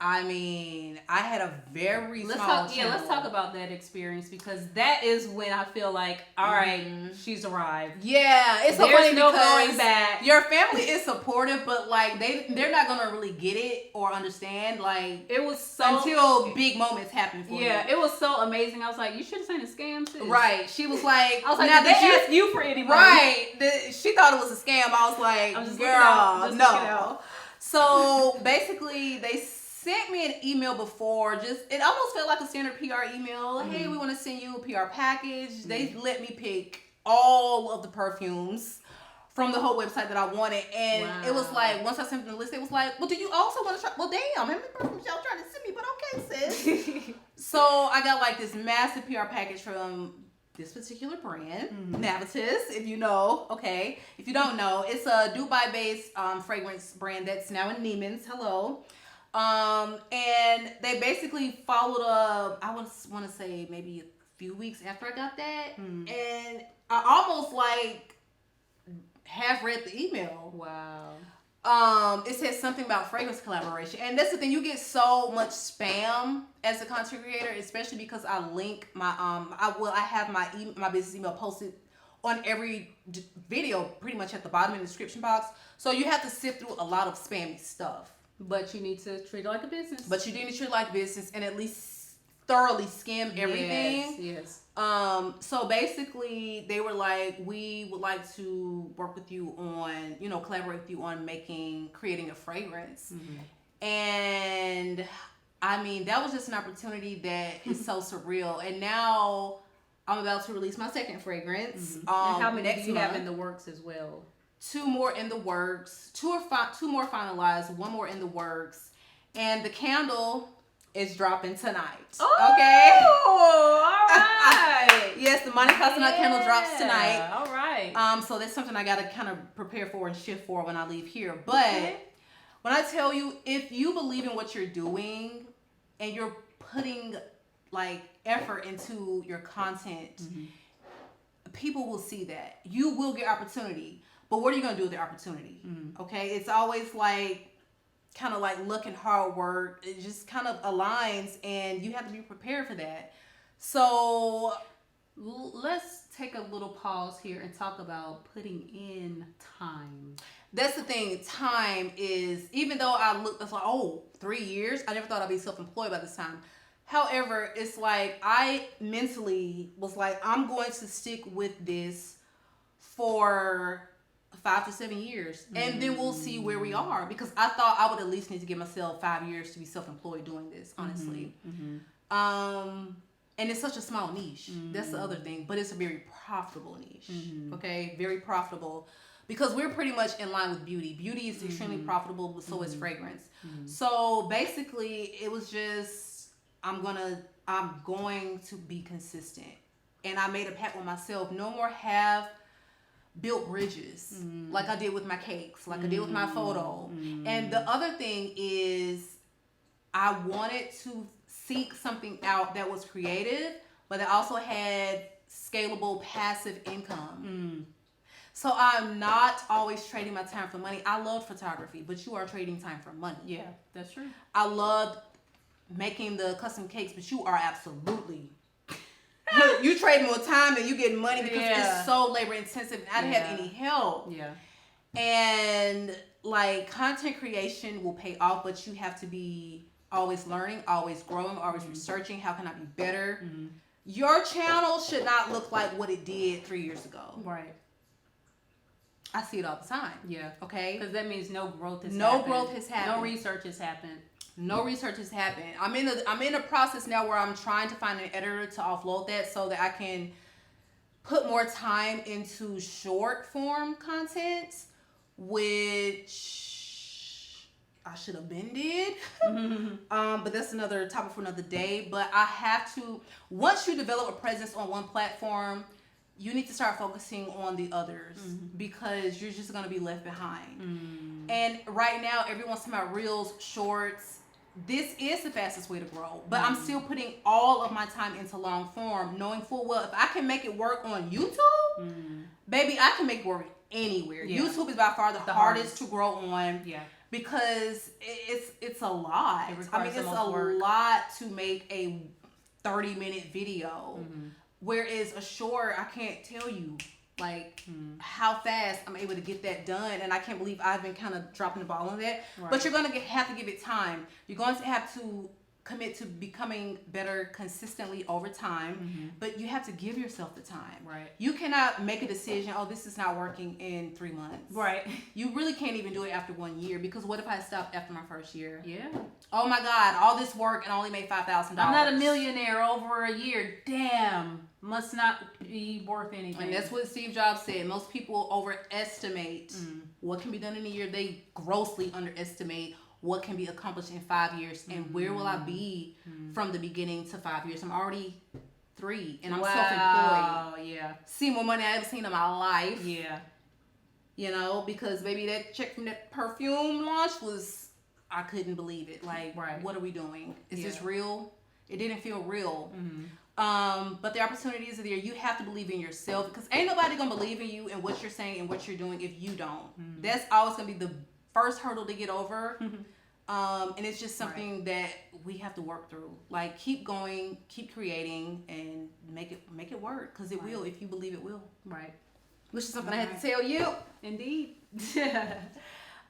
I mean, I had a very small channel.
Let's talk about that experience, because that is when I feel like, all right, she's arrived.
Yeah, it's so funny
no
because
going back.
Your family is supportive, but like they're not gonna really get it or understand. Like,
it was so,
until big moments happen for you.
Yeah, it was so amazing. I was like, you should have seen the scam too.
Right. She was like,
I was like, now they asked you for any money.
Right. She thought it was a scam. I was like, girl, no. So basically, they sent me an email before. It almost felt like a standard PR email. Hey, we want to send you a PR package. They let me pick all of the perfumes from the whole website that I wanted. And it was
Wow.
like, once I sent them the list, it was like, well, do you also want to try? Well, damn, y'all trying to send me, but okay, sis. So I got like this massive PR package from this particular brand, Navitus, if you know. Okay, if you don't know, it's a Dubai-based fragrance brand that's now in Neiman's. Hello. And they basically followed up, I want to say maybe a few weeks after I got that. And I almost like half read the email.
Wow.
It says something about fragrance collaboration. And that's the thing, you get so much spam as a content creator, especially because I link my I have my business email posted on every video pretty much at the bottom in the description box. So you have to sift through a lot of spammy stuff.
But you need to treat it like a business.
But you do need to treat it like business and at least thoroughly skim everything.
Yes.
So basically they were like, we would like to work with you on, collaborate with you on creating a fragrance. And I mean, that was just an opportunity that is so surreal. And now I'm about to release my second fragrance.
And how many
next
do you
month.
have in the works as well?
2 more in the works. 2 more finalized. 1 more in the works. And the candle is dropping tonight.
Oh,
okay.
All right.
Yes, the Monetization candle drops tonight.
All right.
So that's something I gotta kind of prepare for and shift for when I leave here. But when I tell you, if you believe in what you're doing and you're putting like effort into your content, people will see that. You will get opportunity. But what are you gonna do with the opportunity? Okay, it's always like kind of like luck and hard work. It just kind of aligns, and you have to be prepared for that. So
let's take a little pause here and talk about putting in time.
that's the thing. Time is, even though I looked, it's like, 3 years. I never thought I'd be self-employed by this time. However, it's like I mentally was like, I'm going to stick with this for 5 to 7 years, and then we'll see where we are, because I thought I would at least need to give myself 5 years to be self-employed doing this, honestly. And it's such a small niche. That's the other thing, but it's a very profitable niche. Okay, very profitable, because we're pretty much in line with beauty. Beauty is extremely profitable, but so is fragrance. So basically, it was just, I'm going to be consistent, and I made a pact with myself: no more built bridges like I did with my cakes, like I did with my photo. And the other thing is, I wanted to seek something out that was creative, but that also had scalable passive income. So I'm not always trading my time for money. I love photography, but you are trading time for money.
Yeah, that's true.
I love making the custom cakes, but you are absolutely you trade more time than you get money, because it's so labor intensive, and I didn't have any help. And like, content creation will pay off, but you have to be always learning, always growing, always researching. How can I be better? Your channel should not look like what it did 3 years ago.
Right.
I see it all the time.
Yeah.
Okay.
Because that means no growth has happened.
No growth has happened.
No research has happened.
No research has happened. I'm in a process now where I'm trying to find an editor to offload that, so that I can put more time into short form content, which I should have been did. But that's another topic for another day. But I have to, once you develop a presence on one platform, you need to start focusing on the others, because you're just going to be left behind. And right now, everyone's talking about reels, shorts. This is the fastest way to grow, but I'm still putting all of my time into long form, knowing full well if I can make it work on YouTube, baby, I can make it work anywhere. YouTube is by far the hardest to grow on, because it's a lot. It's a lot to make a 30-minute video, whereas a short, I can't tell you like how fast I'm able to get that done, and I can't believe I've been kind of dropping the ball on that. But you're gonna have to give it time. You're going to have to commit to becoming better consistently over time, but you have to give yourself the time.
Right.
You cannot make a decision, this is not working, in 3 months.
Right.
You really can't even do it after 1 year, because what if I stopped after my first year?
Yeah.
Oh my God, all this work and I only made $5,000.
I'm not a millionaire over a year. Damn. must not be worth anything.
And that's what Steve Jobs said. Most people overestimate what can be done in a year. They grossly underestimate what can be accomplished in 5 years. And where will I be from the beginning to 5 years? I'm already 3 and I'm self-employed.
Yeah.
See more money I ever seen in my life.
Yeah.
You know, because maybe that check from that perfume launch was, I couldn't believe it. Like, what are we doing? Is this real? It didn't feel real. But the opportunities are there. You have to believe in yourself, because ain't nobody gonna believe in you and what you're saying and what you're doing if you don't. That's always gonna be the first hurdle to get over. And it's just something that we have to work through. Like, keep going, keep creating, and make it work, because it will if you believe it will.
Right.
Which is something I had to tell you.
Indeed.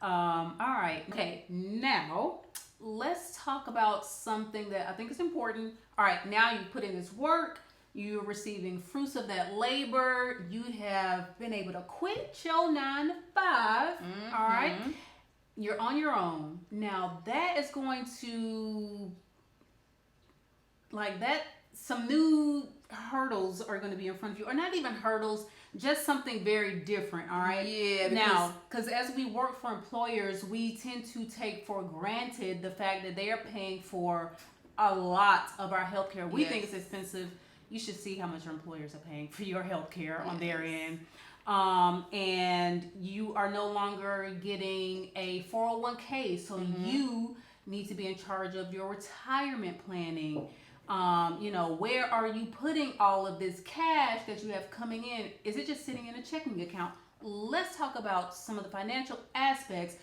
All right. Okay. Now, let's talk about something that I think is important. All right. Now you put in this work. You're receiving fruits of that labor. You have been able to quit your 9 to 5. All right. You're on your own. Now, that is going to, like, that, some new hurdles are going to be in front of you. Or not even hurdles, just something very different, all right?
Yeah.
Now, because as we work for employers, we tend to take for granted the fact that they are paying for a lot of our healthcare. We think it's expensive. You should see how much your employers are paying for your healthcare on their end. And you are no longer getting a 401k, so you need to be in charge of your retirement planning. You know, where are you putting all of this cash that you have coming in? Is it just sitting in a checking account? Let's talk about some of the financial aspects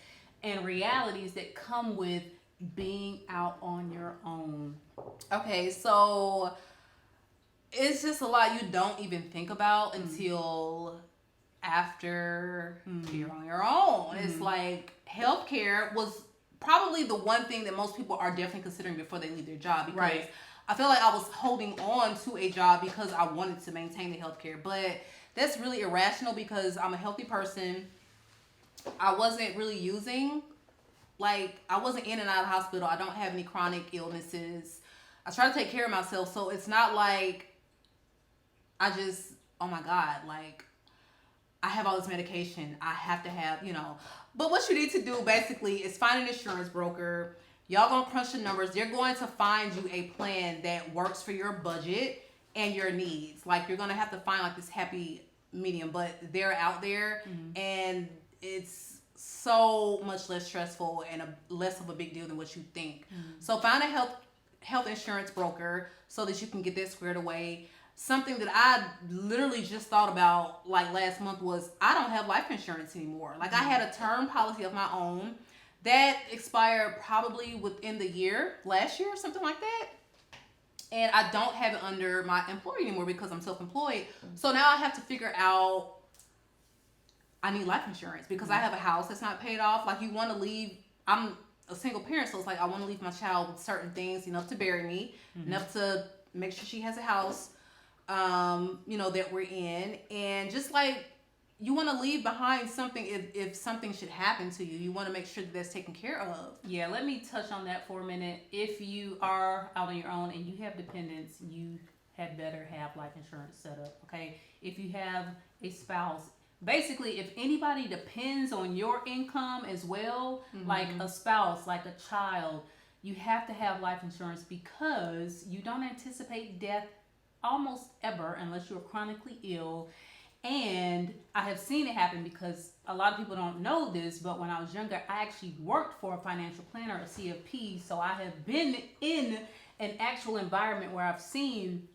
and realities that come with being out on your own.
Okay, so it's just a lot you don't even think about until after you're on your own. It's like healthcare was probably the one thing that most people are definitely considering before they leave their job, because I feel like I was holding on to a job because I wanted to maintain the healthcare, but that's really irrational because I'm a healthy person. I wasn't really using, like, I wasn't in and out of the hospital. I don't have any chronic illnesses. I try to take care of myself, so it's not like I just, oh my God, like, I have all this medication. I have to have, you know. But what you need to do basically is find an insurance broker. Y'all gonna crunch the numbers. They're going to find you a plan that works for your budget and your needs. Like, you're gonna have to find like this happy medium, but they're out there and it's so much less stressful and less of a big deal than what you think. So find a health insurance broker so that you can get that squared away. Something that I literally just thought about like last month was I don't have life insurance anymore. Like, I had a term policy of my own that expired probably within the year, last year or something like that. And I don't have it under my employer anymore because I'm self-employed. So now I have to figure out, I need life insurance because I have a house that's not paid off. Like, you want to leave, I'm a single parent, so it's like I want to leave my child with certain things, enough to bury me, enough to make sure she has a house, you know, that we're in. And just like, you want to leave behind something if something should happen to you. You want to make sure that that's taken care of.
Yeah, let me touch on that for a minute. If you are out on your own and you have dependents, you had better have life insurance set up, okay? If you have a spouse, basically, if anybody depends on your income as well, like a spouse, like a child, you have to have life insurance because you don't anticipate death almost ever unless you're chronically ill. And I have seen it happen because a lot of people don't know this, but when I was younger, I actually worked for a financial planner, a CFP. So I have been in an actual environment where I've seen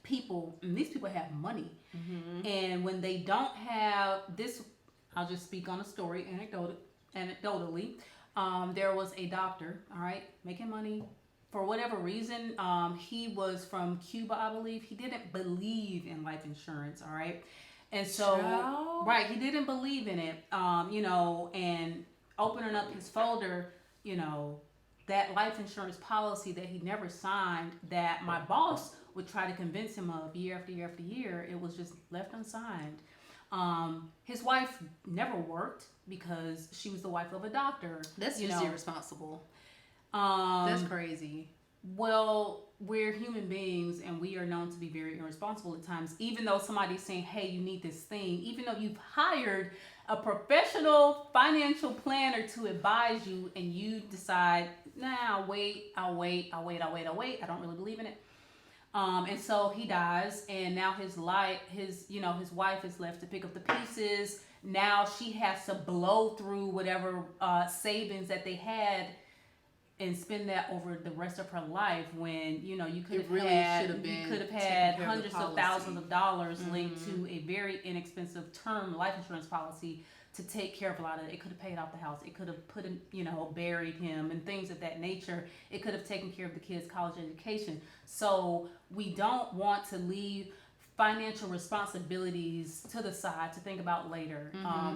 people, and these people have money. And when they don't have this, I'll just speak on a story anecdotally. There was a doctor, all right, making money. For whatever reason, he was from Cuba, I believe. He didn't believe in life insurance, all right? And so, he didn't believe in it, you know, and opening up his folder, you know, that life insurance policy that he never signed, that my boss would try to convince him of year after year after year, it was just left unsigned. His wife never worked because she was the wife of a doctor.
That's
you
just
know.
irresponsible. That's crazy.
Well, we're human beings and we are known to be very irresponsible at times. Even though somebody's saying, hey, you need this thing, even though you've hired a professional financial planner to advise you and you decide, nah, I'll wait. I don't really believe in it. And so he dies, and now his wife is left to pick up the pieces. Now she has to blow through whatever savings that they had and spend that over the rest of her life, when you could have had hundreds of thousands of dollars linked to a very inexpensive term life insurance policy to take care of a lot of it. It could have paid off the house. It could have put him, buried him and things of that nature. It could have taken care of the kids' college education. So we don't want to leave financial responsibilities to the side to think about later.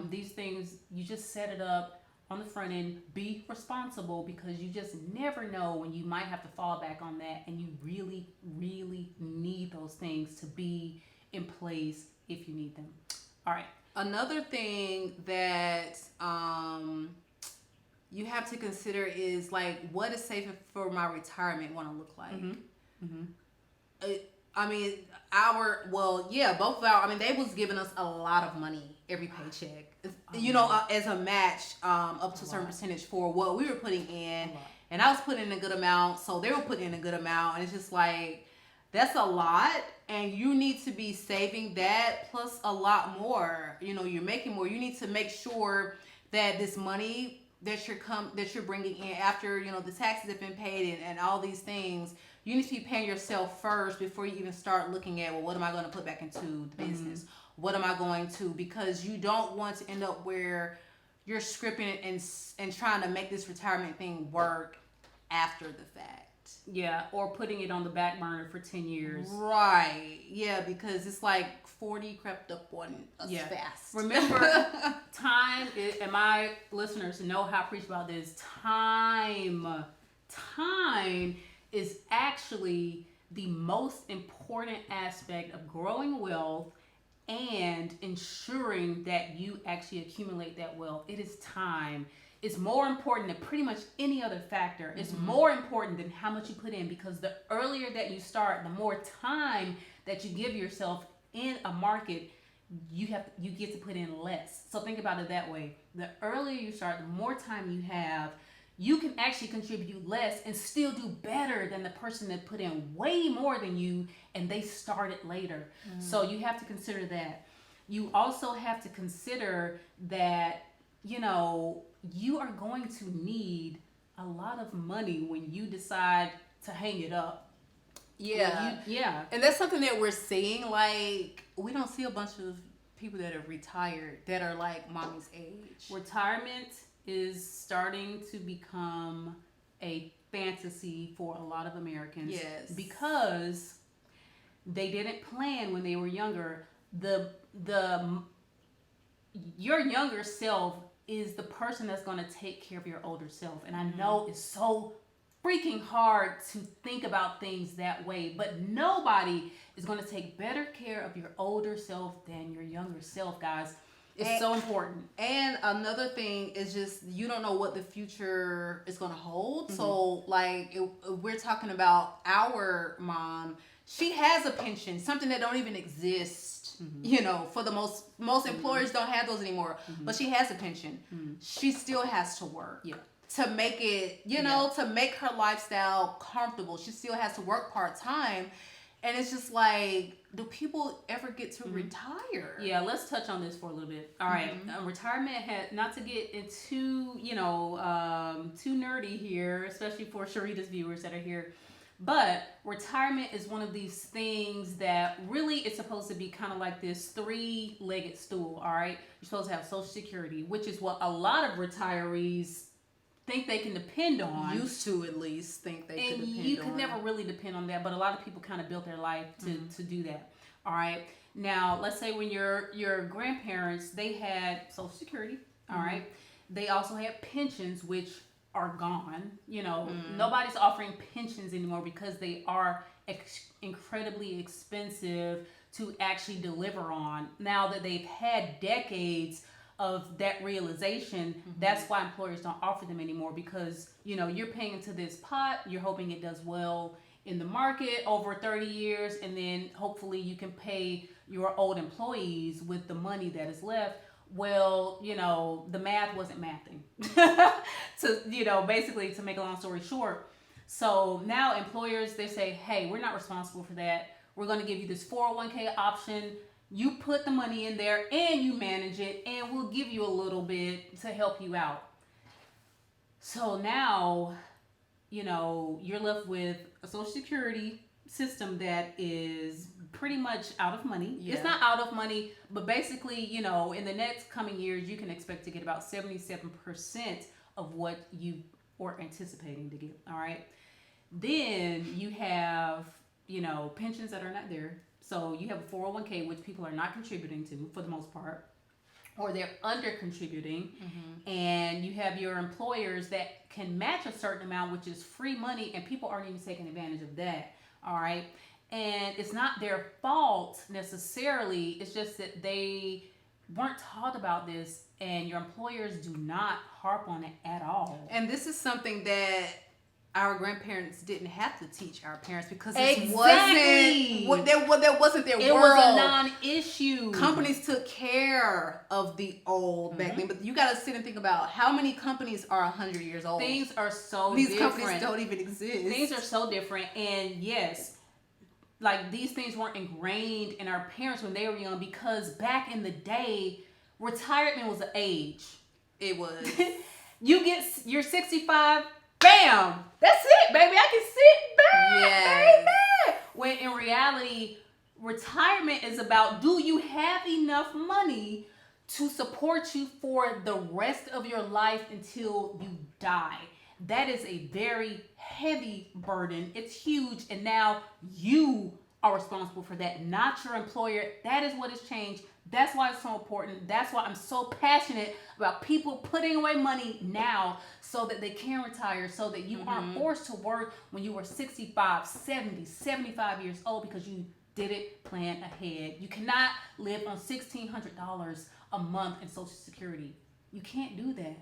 These things, you just set it up on the front end. Be responsible, because you just never know when you might have to fall back on that, and you really, really need those things to be in place if you need them. All right.
Another thing that you have to consider is, like, what is safe for my retirement want to look like? Both of our, they was giving us a lot of money every paycheck, as a match, up to a certain percentage for what we were putting in. And I was putting in a good amount, so they were putting in a good amount. And it's just like, that's a lot, and you need to be saving that plus a lot more. You're making more. You need to make sure that this money that you're bringing in after, the taxes have been paid and all these things, you need to be paying yourself first before you even start looking at, well, what am I going to put back into the business? What am I going to? Because you don't want to end up where you're scripting and trying to make this retirement thing work after the fact.
Yeah, or putting it on the back burner for 10 years.
Right. Yeah, because it's like 40 crept up on us fast.
Remember, time is, and my listeners know how I preach about this, time is actually the most important aspect of growing wealth and ensuring that you actually accumulate that wealth. It is time. It's more important than pretty much any other factor. It's more important than how much you put in, because the earlier that you start, the more time that you give yourself in a market, you get to put in less. So think about it that way. The earlier you start, the more time you have, you can actually contribute less and still do better than the person that put in way more than you and they started later. So you have to consider that. You also have to consider that, you are going to need a lot of money when you decide to hang it up.
Yeah. And that's something that we're seeing. Like, we don't see a bunch of people that are retired that are like mommy's age.
Retirement is starting to become a fantasy for a lot of Americans.
Yes.
Because they didn't plan when they were younger. Your younger self is the person that's going to take care of your older self. And I know it's so freaking hard to think about things that way, but nobody is going to take better care of your older self than your younger self, guys. It's so important.
And another thing is just, you don't know what the future is going to hold. So, like, we're talking about our mom. She has a pension, something that don't even exist. For the most employers don't have those anymore. But she has a pension. She still has to work.
Yeah.
To make it, to make her lifestyle comfortable. She still has to work part-time. And it's just like, do people ever get to retire?
Yeah, let's touch on this for a little bit. All right. Retirement not to get into, too nerdy here, especially for Sharita's viewers that are here. But retirement is one of these things that really it's supposed to be kind of like this 3-legged stool, all right? You're supposed to have Social Security, which is what a lot of retirees think they can depend on.
Used to, at least, think they could depend on.
And you could never really depend on that, but a lot of people kind of built their life to do that, all right? Now, let's say when your grandparents, they had Social Security, all right? They also had pensions, which are gone. Nobody's offering pensions anymore because they are incredibly expensive to actually deliver on. Now that they've had decades of that realization, that's why employers don't offer them anymore, because you're paying into this pot, you're hoping it does well in the market over 30 years, and then hopefully you can pay your old employees with the money that is left. Well, the math wasn't mathing. To basically, to make a long story short. So now employers, they say, hey, we're not responsible for that. We're going to give you this 401k option. You put the money in there and you manage it, and we'll give you a little bit to help you out. So now, you're left with a Social Security system that is pretty much out of money. Yeah. It's not out of money, but basically, in the next coming years, you can expect to get about 77% of what you were anticipating to get. All right. Then you have, pensions that are not there. So you have a 401k, which people are not contributing to for the most part, or they're under contributing. And you have your employers that can match a certain amount, which is free money, and people aren't even taking advantage of that. All right. And it's not their fault necessarily. It's just that they weren't taught about this, and your employers do not harp on it at all. And this is something that our grandparents didn't have to teach our parents, because it wasn't their world. It was a non-issue. Companies took care of the old back then, but you got to sit and think about how many companies are 100 years old. Things are so different. These companies don't even exist. Things are so different, and yes, like these things weren't ingrained in our parents when they were young, because back in the day, retirement was an age. It was. You're 65. Bam! That's it, baby. I can sit back, baby. When in reality, retirement is about, do you have enough money to support you for the rest of your life until you die? That is a very heavy burden. It's huge. And now you are responsible for that, not your employer. That is what has changed. That's why it's so important. That's why I'm so passionate about people putting away money now so that they can retire, so that you aren't forced to work when you were 65, 70, 75 years old because you didn't plan ahead. You cannot live on $1,600 a month in Social Security. You can't do that.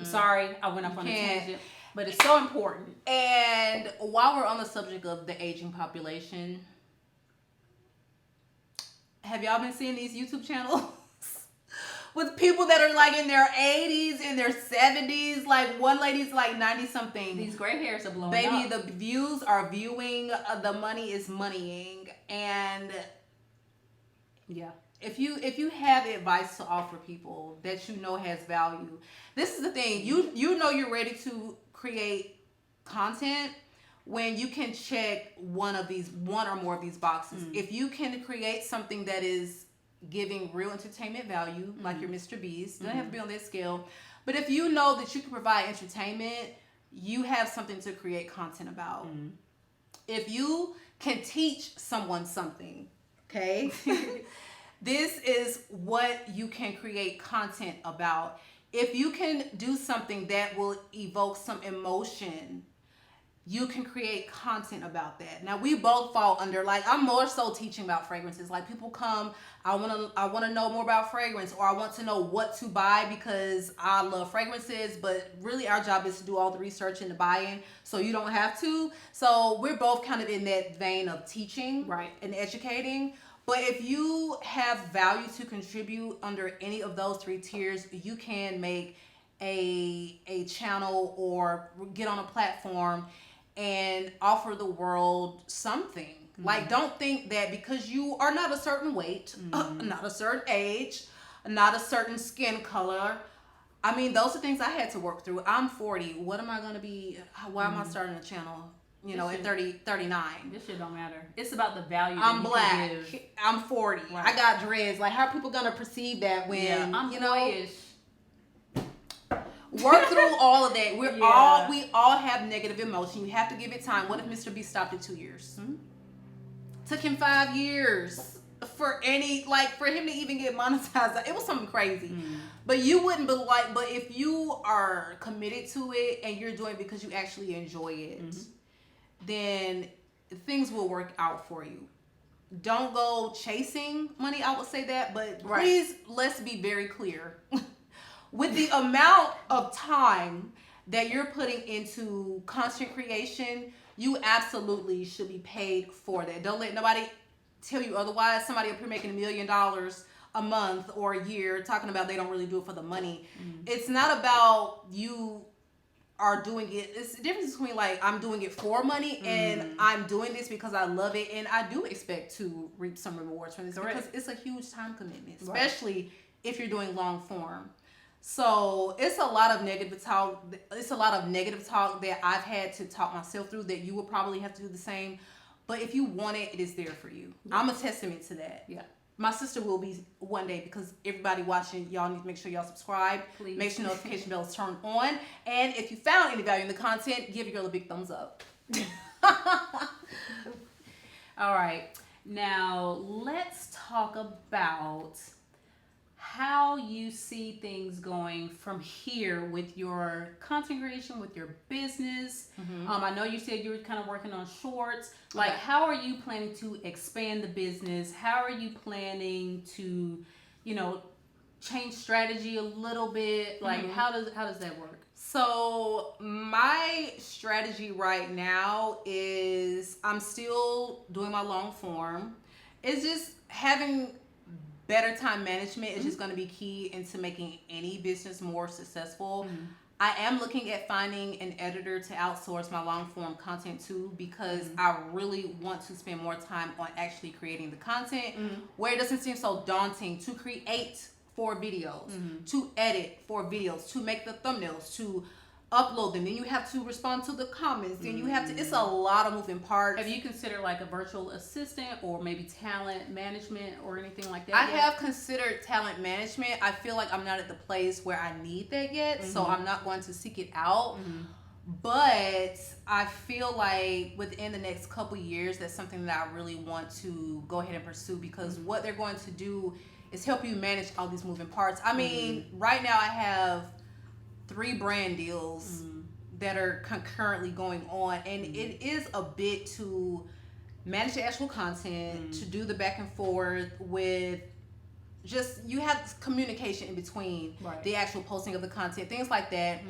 Sorry, I went off on a tangent, but it's so important. And while we're on the subject of the aging population, have y'all been seeing these YouTube channels with people that are like in their 80s, in their 70s? Like one lady's like 90 something. These gray hairs are blowing up. Baby, the views are viewing, the money is moneying. And yeah, if you have advice to offer people that has value, this is the thing. You know you're ready to create content when you can check one or more of these boxes. If you can create something that is giving real entertainment value, like your Mr. Beast, doesn't have to be on that scale, but if you know that you can provide entertainment, you have something to create content about. If you can teach someone something, okay, this is what you can create content about. If you can do something that will evoke some emotion, you can create content about that. Now we both fall under, like, I'm more so teaching about fragrances. Like people come, I want to know more about fragrance, or I want to know what to buy because I love fragrances, but really our job is to do all the research and the buy-in, so you don't have to. So we're both kind of in that vein of teaching, right, and educating. But if you have value to contribute under any of those three tiers, you can make a channel or get on a platform and offer the world something. Like, don't think that because you are not a certain weight, not a certain age, not a certain skin color. I mean, those are things I had to work through. I'm 40. What am I going to be? Why am I starting a channel? At 39. This shit don't matter. It's about the value. I'm black. I'm 40. Right. I got dreads. Like, how are people going to perceive that when, I'm boyish? Work through all of that. We all have negative emotion. You have to give it time. What if Mr. B stopped at 2 years? Took him 5 years for him to even get monetized. It was something crazy. But you wouldn't be like, but if you are committed to it and you're doing it because you actually enjoy it, then things will work out for you.
don't go chasing money. I would say that, but
Right.
please, let's be very clear. With the amount of time that you're putting into content creation, you absolutely should be paid for that. Don't let nobody tell you otherwise. Somebody up here making $1 million a month or a year talking about they don't really do it for the money. It's not about you are doing it. It's the difference between like I'm doing it for money and I'm doing this because I love it, and I do expect to reap some rewards from this because it's a huge time commitment, especially if you're doing long form. So it's a lot of negative talk. It's a lot of negative talk that I've had to talk myself through that you will probably have to do the same. But if you want it, it is there for you. I'm a testament to that.
Yeah.
My sister will be one day, because everybody watching, y'all need to make sure y'all subscribe.
Please.
Make sure notification bell is turned on. And if you found any value in the content, give your girl a big thumbs up.
All right. Now, let's talk about how you see things going from here with your content creation, with your business. I know you said you were kind of working on shorts. Like, how are you planning to expand the business? How are you planning to, change strategy a little bit? Like, how does that work?
So my strategy right now is I'm still doing my long form. It's just having better time management is just going to be key into making any business more successful. I am looking at finding an editor to outsource my long form content to, because I really want to spend more time on actually creating the content where it doesn't seem so daunting to create 4 videos, to edit 4 videos, to make the thumbnails, to upload them. Then you have to respond to the comments. Then you have to, it's a lot of moving parts.
Have you considered like a virtual assistant or maybe talent management or anything like that?
I have considered talent management. I feel like I'm not at the place where I need that yet, so I'm not going to seek it out. But I feel like within the next couple years, that's something that I really want to go ahead and pursue, because what they're going to do is help you manage all these moving parts. I mean, right now I have 3 brand deals that are concurrently going on, and it is a bit to manage the actual content, to do the back and forth with just, you have communication in between the actual posting of the content, things like that.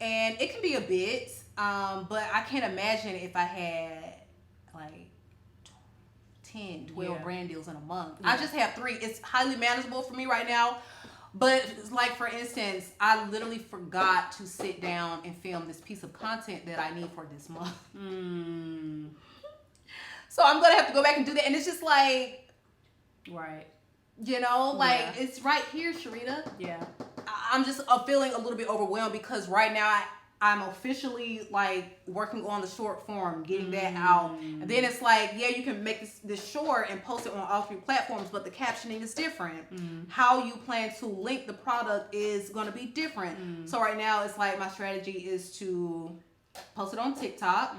And it can be a bit, but I can't imagine if I had like 10, 12 brand deals in a month. I just have 3. It's highly manageable for me right now. But like, for instance, I literally forgot to sit down and film this piece of content that I need for this month. So I'm going to have to go back and do that. And it's just like, it's right here, Sharita.
Yeah.
I'm just feeling a little bit overwhelmed, because right now I'm officially like working on the short form, getting that out. And then it's like, you can make this short and post it on all 3 platforms, but the captioning is different. How you plan to link the product is going to be different. So right now it's like my strategy is to post it on TikTok.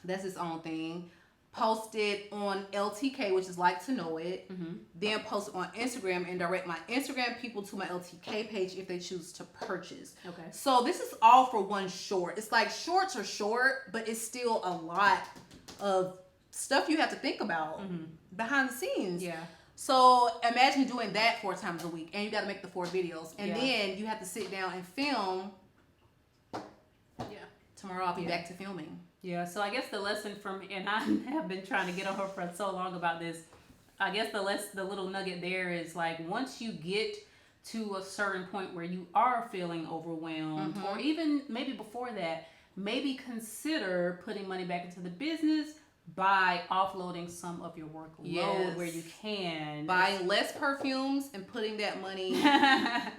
That's its own thing. Post it on LTK, which is Like to Know It. Then post it on Instagram and direct my Instagram people to my LTK page if they choose to purchase.
Okay.
So this is all for one short. It's like, shorts are short, but it's still a lot of stuff you have to think about behind the scenes.
Yeah.
So imagine doing that 4 times a week, and you got to make the 4 videos, and then you have to sit down and film. Tomorrow I'll be back to filming. Yeah,
so I guess the lesson from, and I have been trying to get on her for so long about this, I guess the little nugget there is like, once you get to a certain point where you are feeling overwhelmed, or even maybe before that, maybe consider putting money back into the business by offloading some of your workload where you can.
Buying less perfumes and putting that money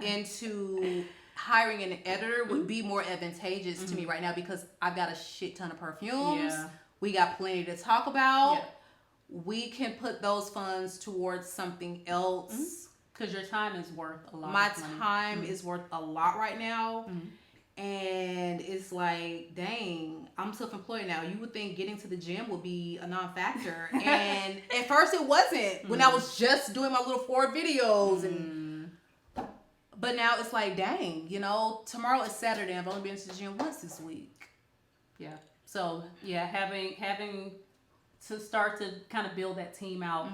into hiring an editor would be more advantageous to me right now, because I've got a shit ton of perfumes. We got plenty to talk about. We can put those funds towards something else.
Because your time is worth a lot.
My time is worth a lot right now. And it's like, dang, I'm self-employed now. You would think getting to the gym would be a non-factor. And at first it wasn't. When I was just doing my little 4 videos. But now it's like, dang, tomorrow is Saturday. I've only been to the gym once this week.
So having to start to kind of build that team out,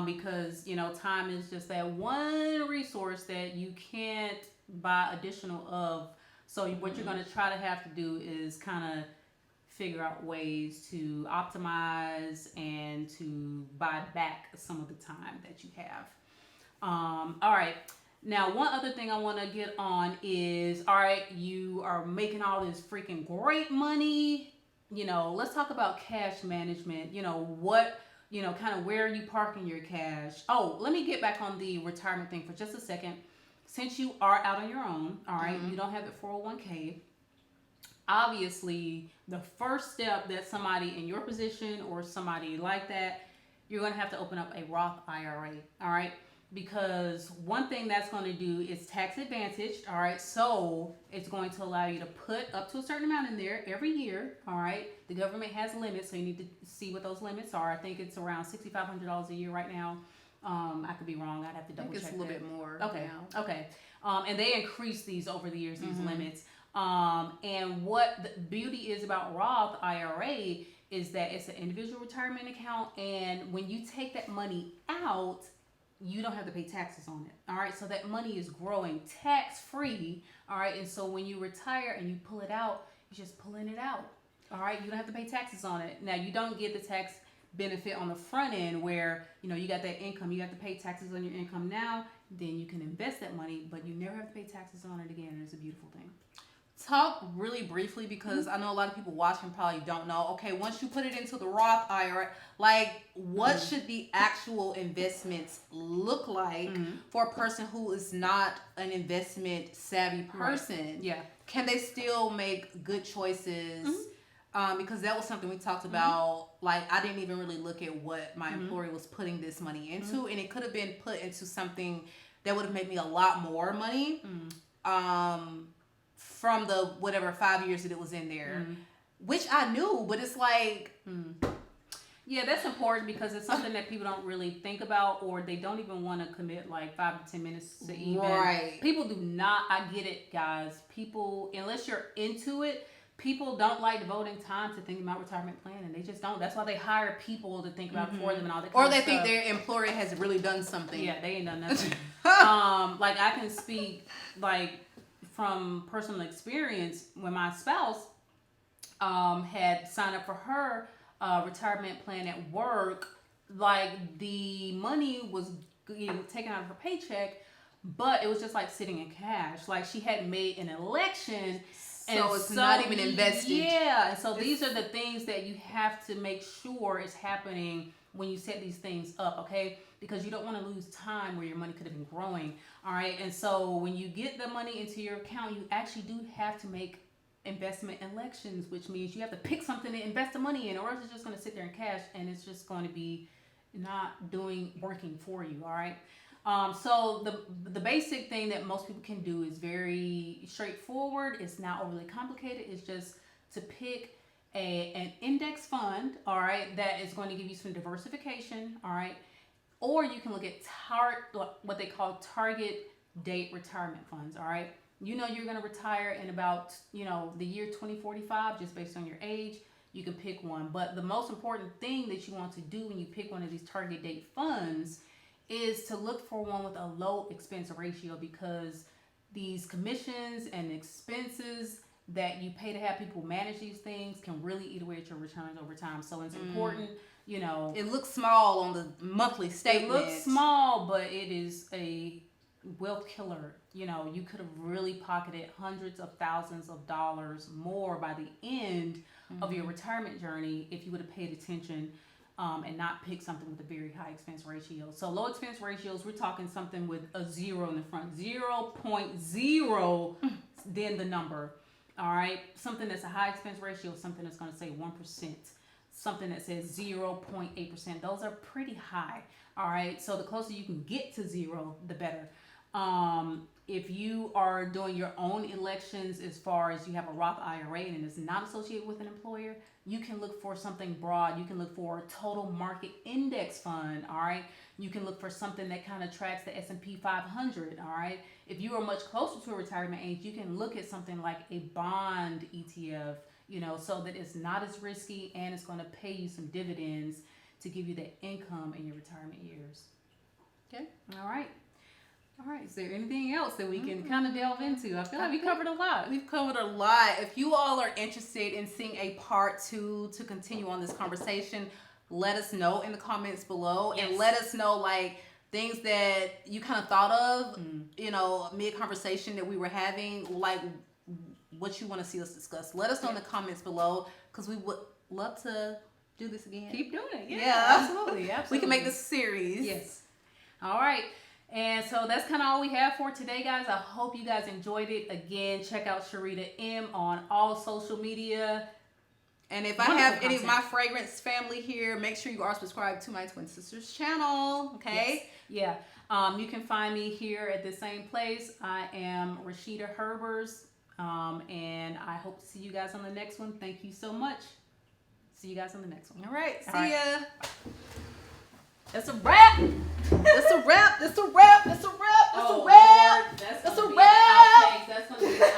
because time is just that one resource that you can't buy additional of. So what you're going to try to have to do is kind of figure out ways to optimize and to buy back some of the time that you have. All right. Now, one other thing I want to get on is, all right, you are making all this freaking great money. Let's talk about cash management. Kind of where are you parking your cash? Oh, let me get back on the retirement thing for just a second. Since you are out on your own, all right, you don't have the 401k. Obviously, the first step that somebody in your position or somebody like that, you're going to have to open up a Roth IRA, all right? Because one thing that's going to do is tax advantaged, all right? So it's going to allow you to put up to a certain amount in there every year, all right? The government has limits, so you need to see what those limits are. I think it's around $6,500 a year right now. I could be wrong. I'd have to double check.
It's a little bit more.
Okay.
Now.
Okay. And they increase these over the years, these limits. And what the beauty is about Roth IRA is that it's an individual retirement account, and when you take that money out, you don't have to pay taxes on it. All right, so that money is growing tax free. All right, and so when you retire and you pull it out, you're just pulling it out. All right, you don't have to pay taxes on it. Now, you don't get the tax benefit on the front end where you got that income, you have to pay taxes on your income now, then you can invest that money, but you never have to pay taxes on it again, and it's a beautiful thing.
Talk really briefly, because I know a lot of people watching probably don't know. Okay, once you put it into the Roth IRA, like what should the actual investments look like for a person who is not an investment savvy person?
Right. Yeah.
Can they still make good choices? Because that was something we talked about. Like, I didn't even really look at what my employer was putting this money into, and it could have been put into something that would have made me a lot more money. From the whatever 5 years that it was in there, which I knew, but it's like,
yeah, that's important because it's something that people don't really think about, or they don't even want to commit like 5 to 10 minutes to even.
Right.
People do not. I get it, guys. People, unless you're into it, people don't like devoting time to thinking about retirement planning. They just don't. That's why they hire people to think about it for them and all that.
Or they think their employer has really done something.
Yeah, they ain't done nothing. Like I can speak from personal experience when my spouse had signed up for her retirement plan at work. Like the money was taken out of her paycheck, but it was just like sitting in cash. Like she hadn't made an election.
So it's not even invested.
Yeah. So these are the things that you have to make sure is happening when you set these things up, okay? Because you don't want to lose time where your money could have been growing, all right? And so when you get the money into your account, you actually do have to make investment elections, which means you have to pick something to invest the money in, or else it's just going to sit there in cash and it's just going to be not working for you, all right? So the basic thing that most people can do is very straightforward. It's not overly complicated. It's just to pick an index fund, all right, that is going to give you some diversification, all right? Or you can look at what they call target date retirement funds, all right? You're going to retire in about, the year 2045, just based on your age. You can pick one. But the most important thing that you want to do when you pick one of these target date funds is to look for one with a low expense ratio, because these commissions and expenses that you pay to have people manage these things can really eat away at your returns over time. So it's important,
It looks small on the monthly statement.
It looks small, but it is a wealth killer. You could have really pocketed hundreds of thousands of dollars more by the end of your retirement journey if you would have paid attention and not pick something with a very high expense ratio. So low expense ratios, we're talking something with a 0 in the front, 0.0, then the number. All right, something that's a high expense ratio, something that's going to say 1%, something that says 0.8%. Those are pretty high. All right, so the closer you can get to 0, the better. If you are doing your own elections, as far as you have a Roth IRA and it's not associated with an employer, you can look for something broad. You can look for a total market index fund, all right? You can look for something that kind of tracks the S&P 500, all right? If you are much closer to a retirement age, you can look at something like a bond ETF. so that it's not as risky and it's going to pay you some dividends to give you that income in your retirement years.
Okay.
All right. Is there anything else that we can kind of delve into? I feel like we covered a lot.
We've covered a lot. If you all are interested in seeing a part 2 to continue on this conversation, let us know in the comments below.
Yes.
And let us know like things that you kind of thought of, mid-conversation that we were having, like what you want to see us discuss. Let us know in the comments below, because we would love to do this again.
Keep doing it.
Yeah.
Absolutely.
We can make this a series.
Yes. All right. And so that's kind of all we have for today, guys. I hope you guys enjoyed it. Again, check out Sharita M on all social media.
And if I have any of my fragrance family here, make sure you are subscribed to my twin sister's channel. Okay?
Yes. Yeah. You can find me here at the same place. I am Rashida Herbers. And I hope to see you guys on the next one. Thank you so much. See you guys on the next one.
All right. See ya.
That's a wrap.
That's a wrap. That's a wrap. That's a wrap. That's a
Oh,
wrap.
Lord,
That's a
gonna be
wrap.
an outtake. That's going to be an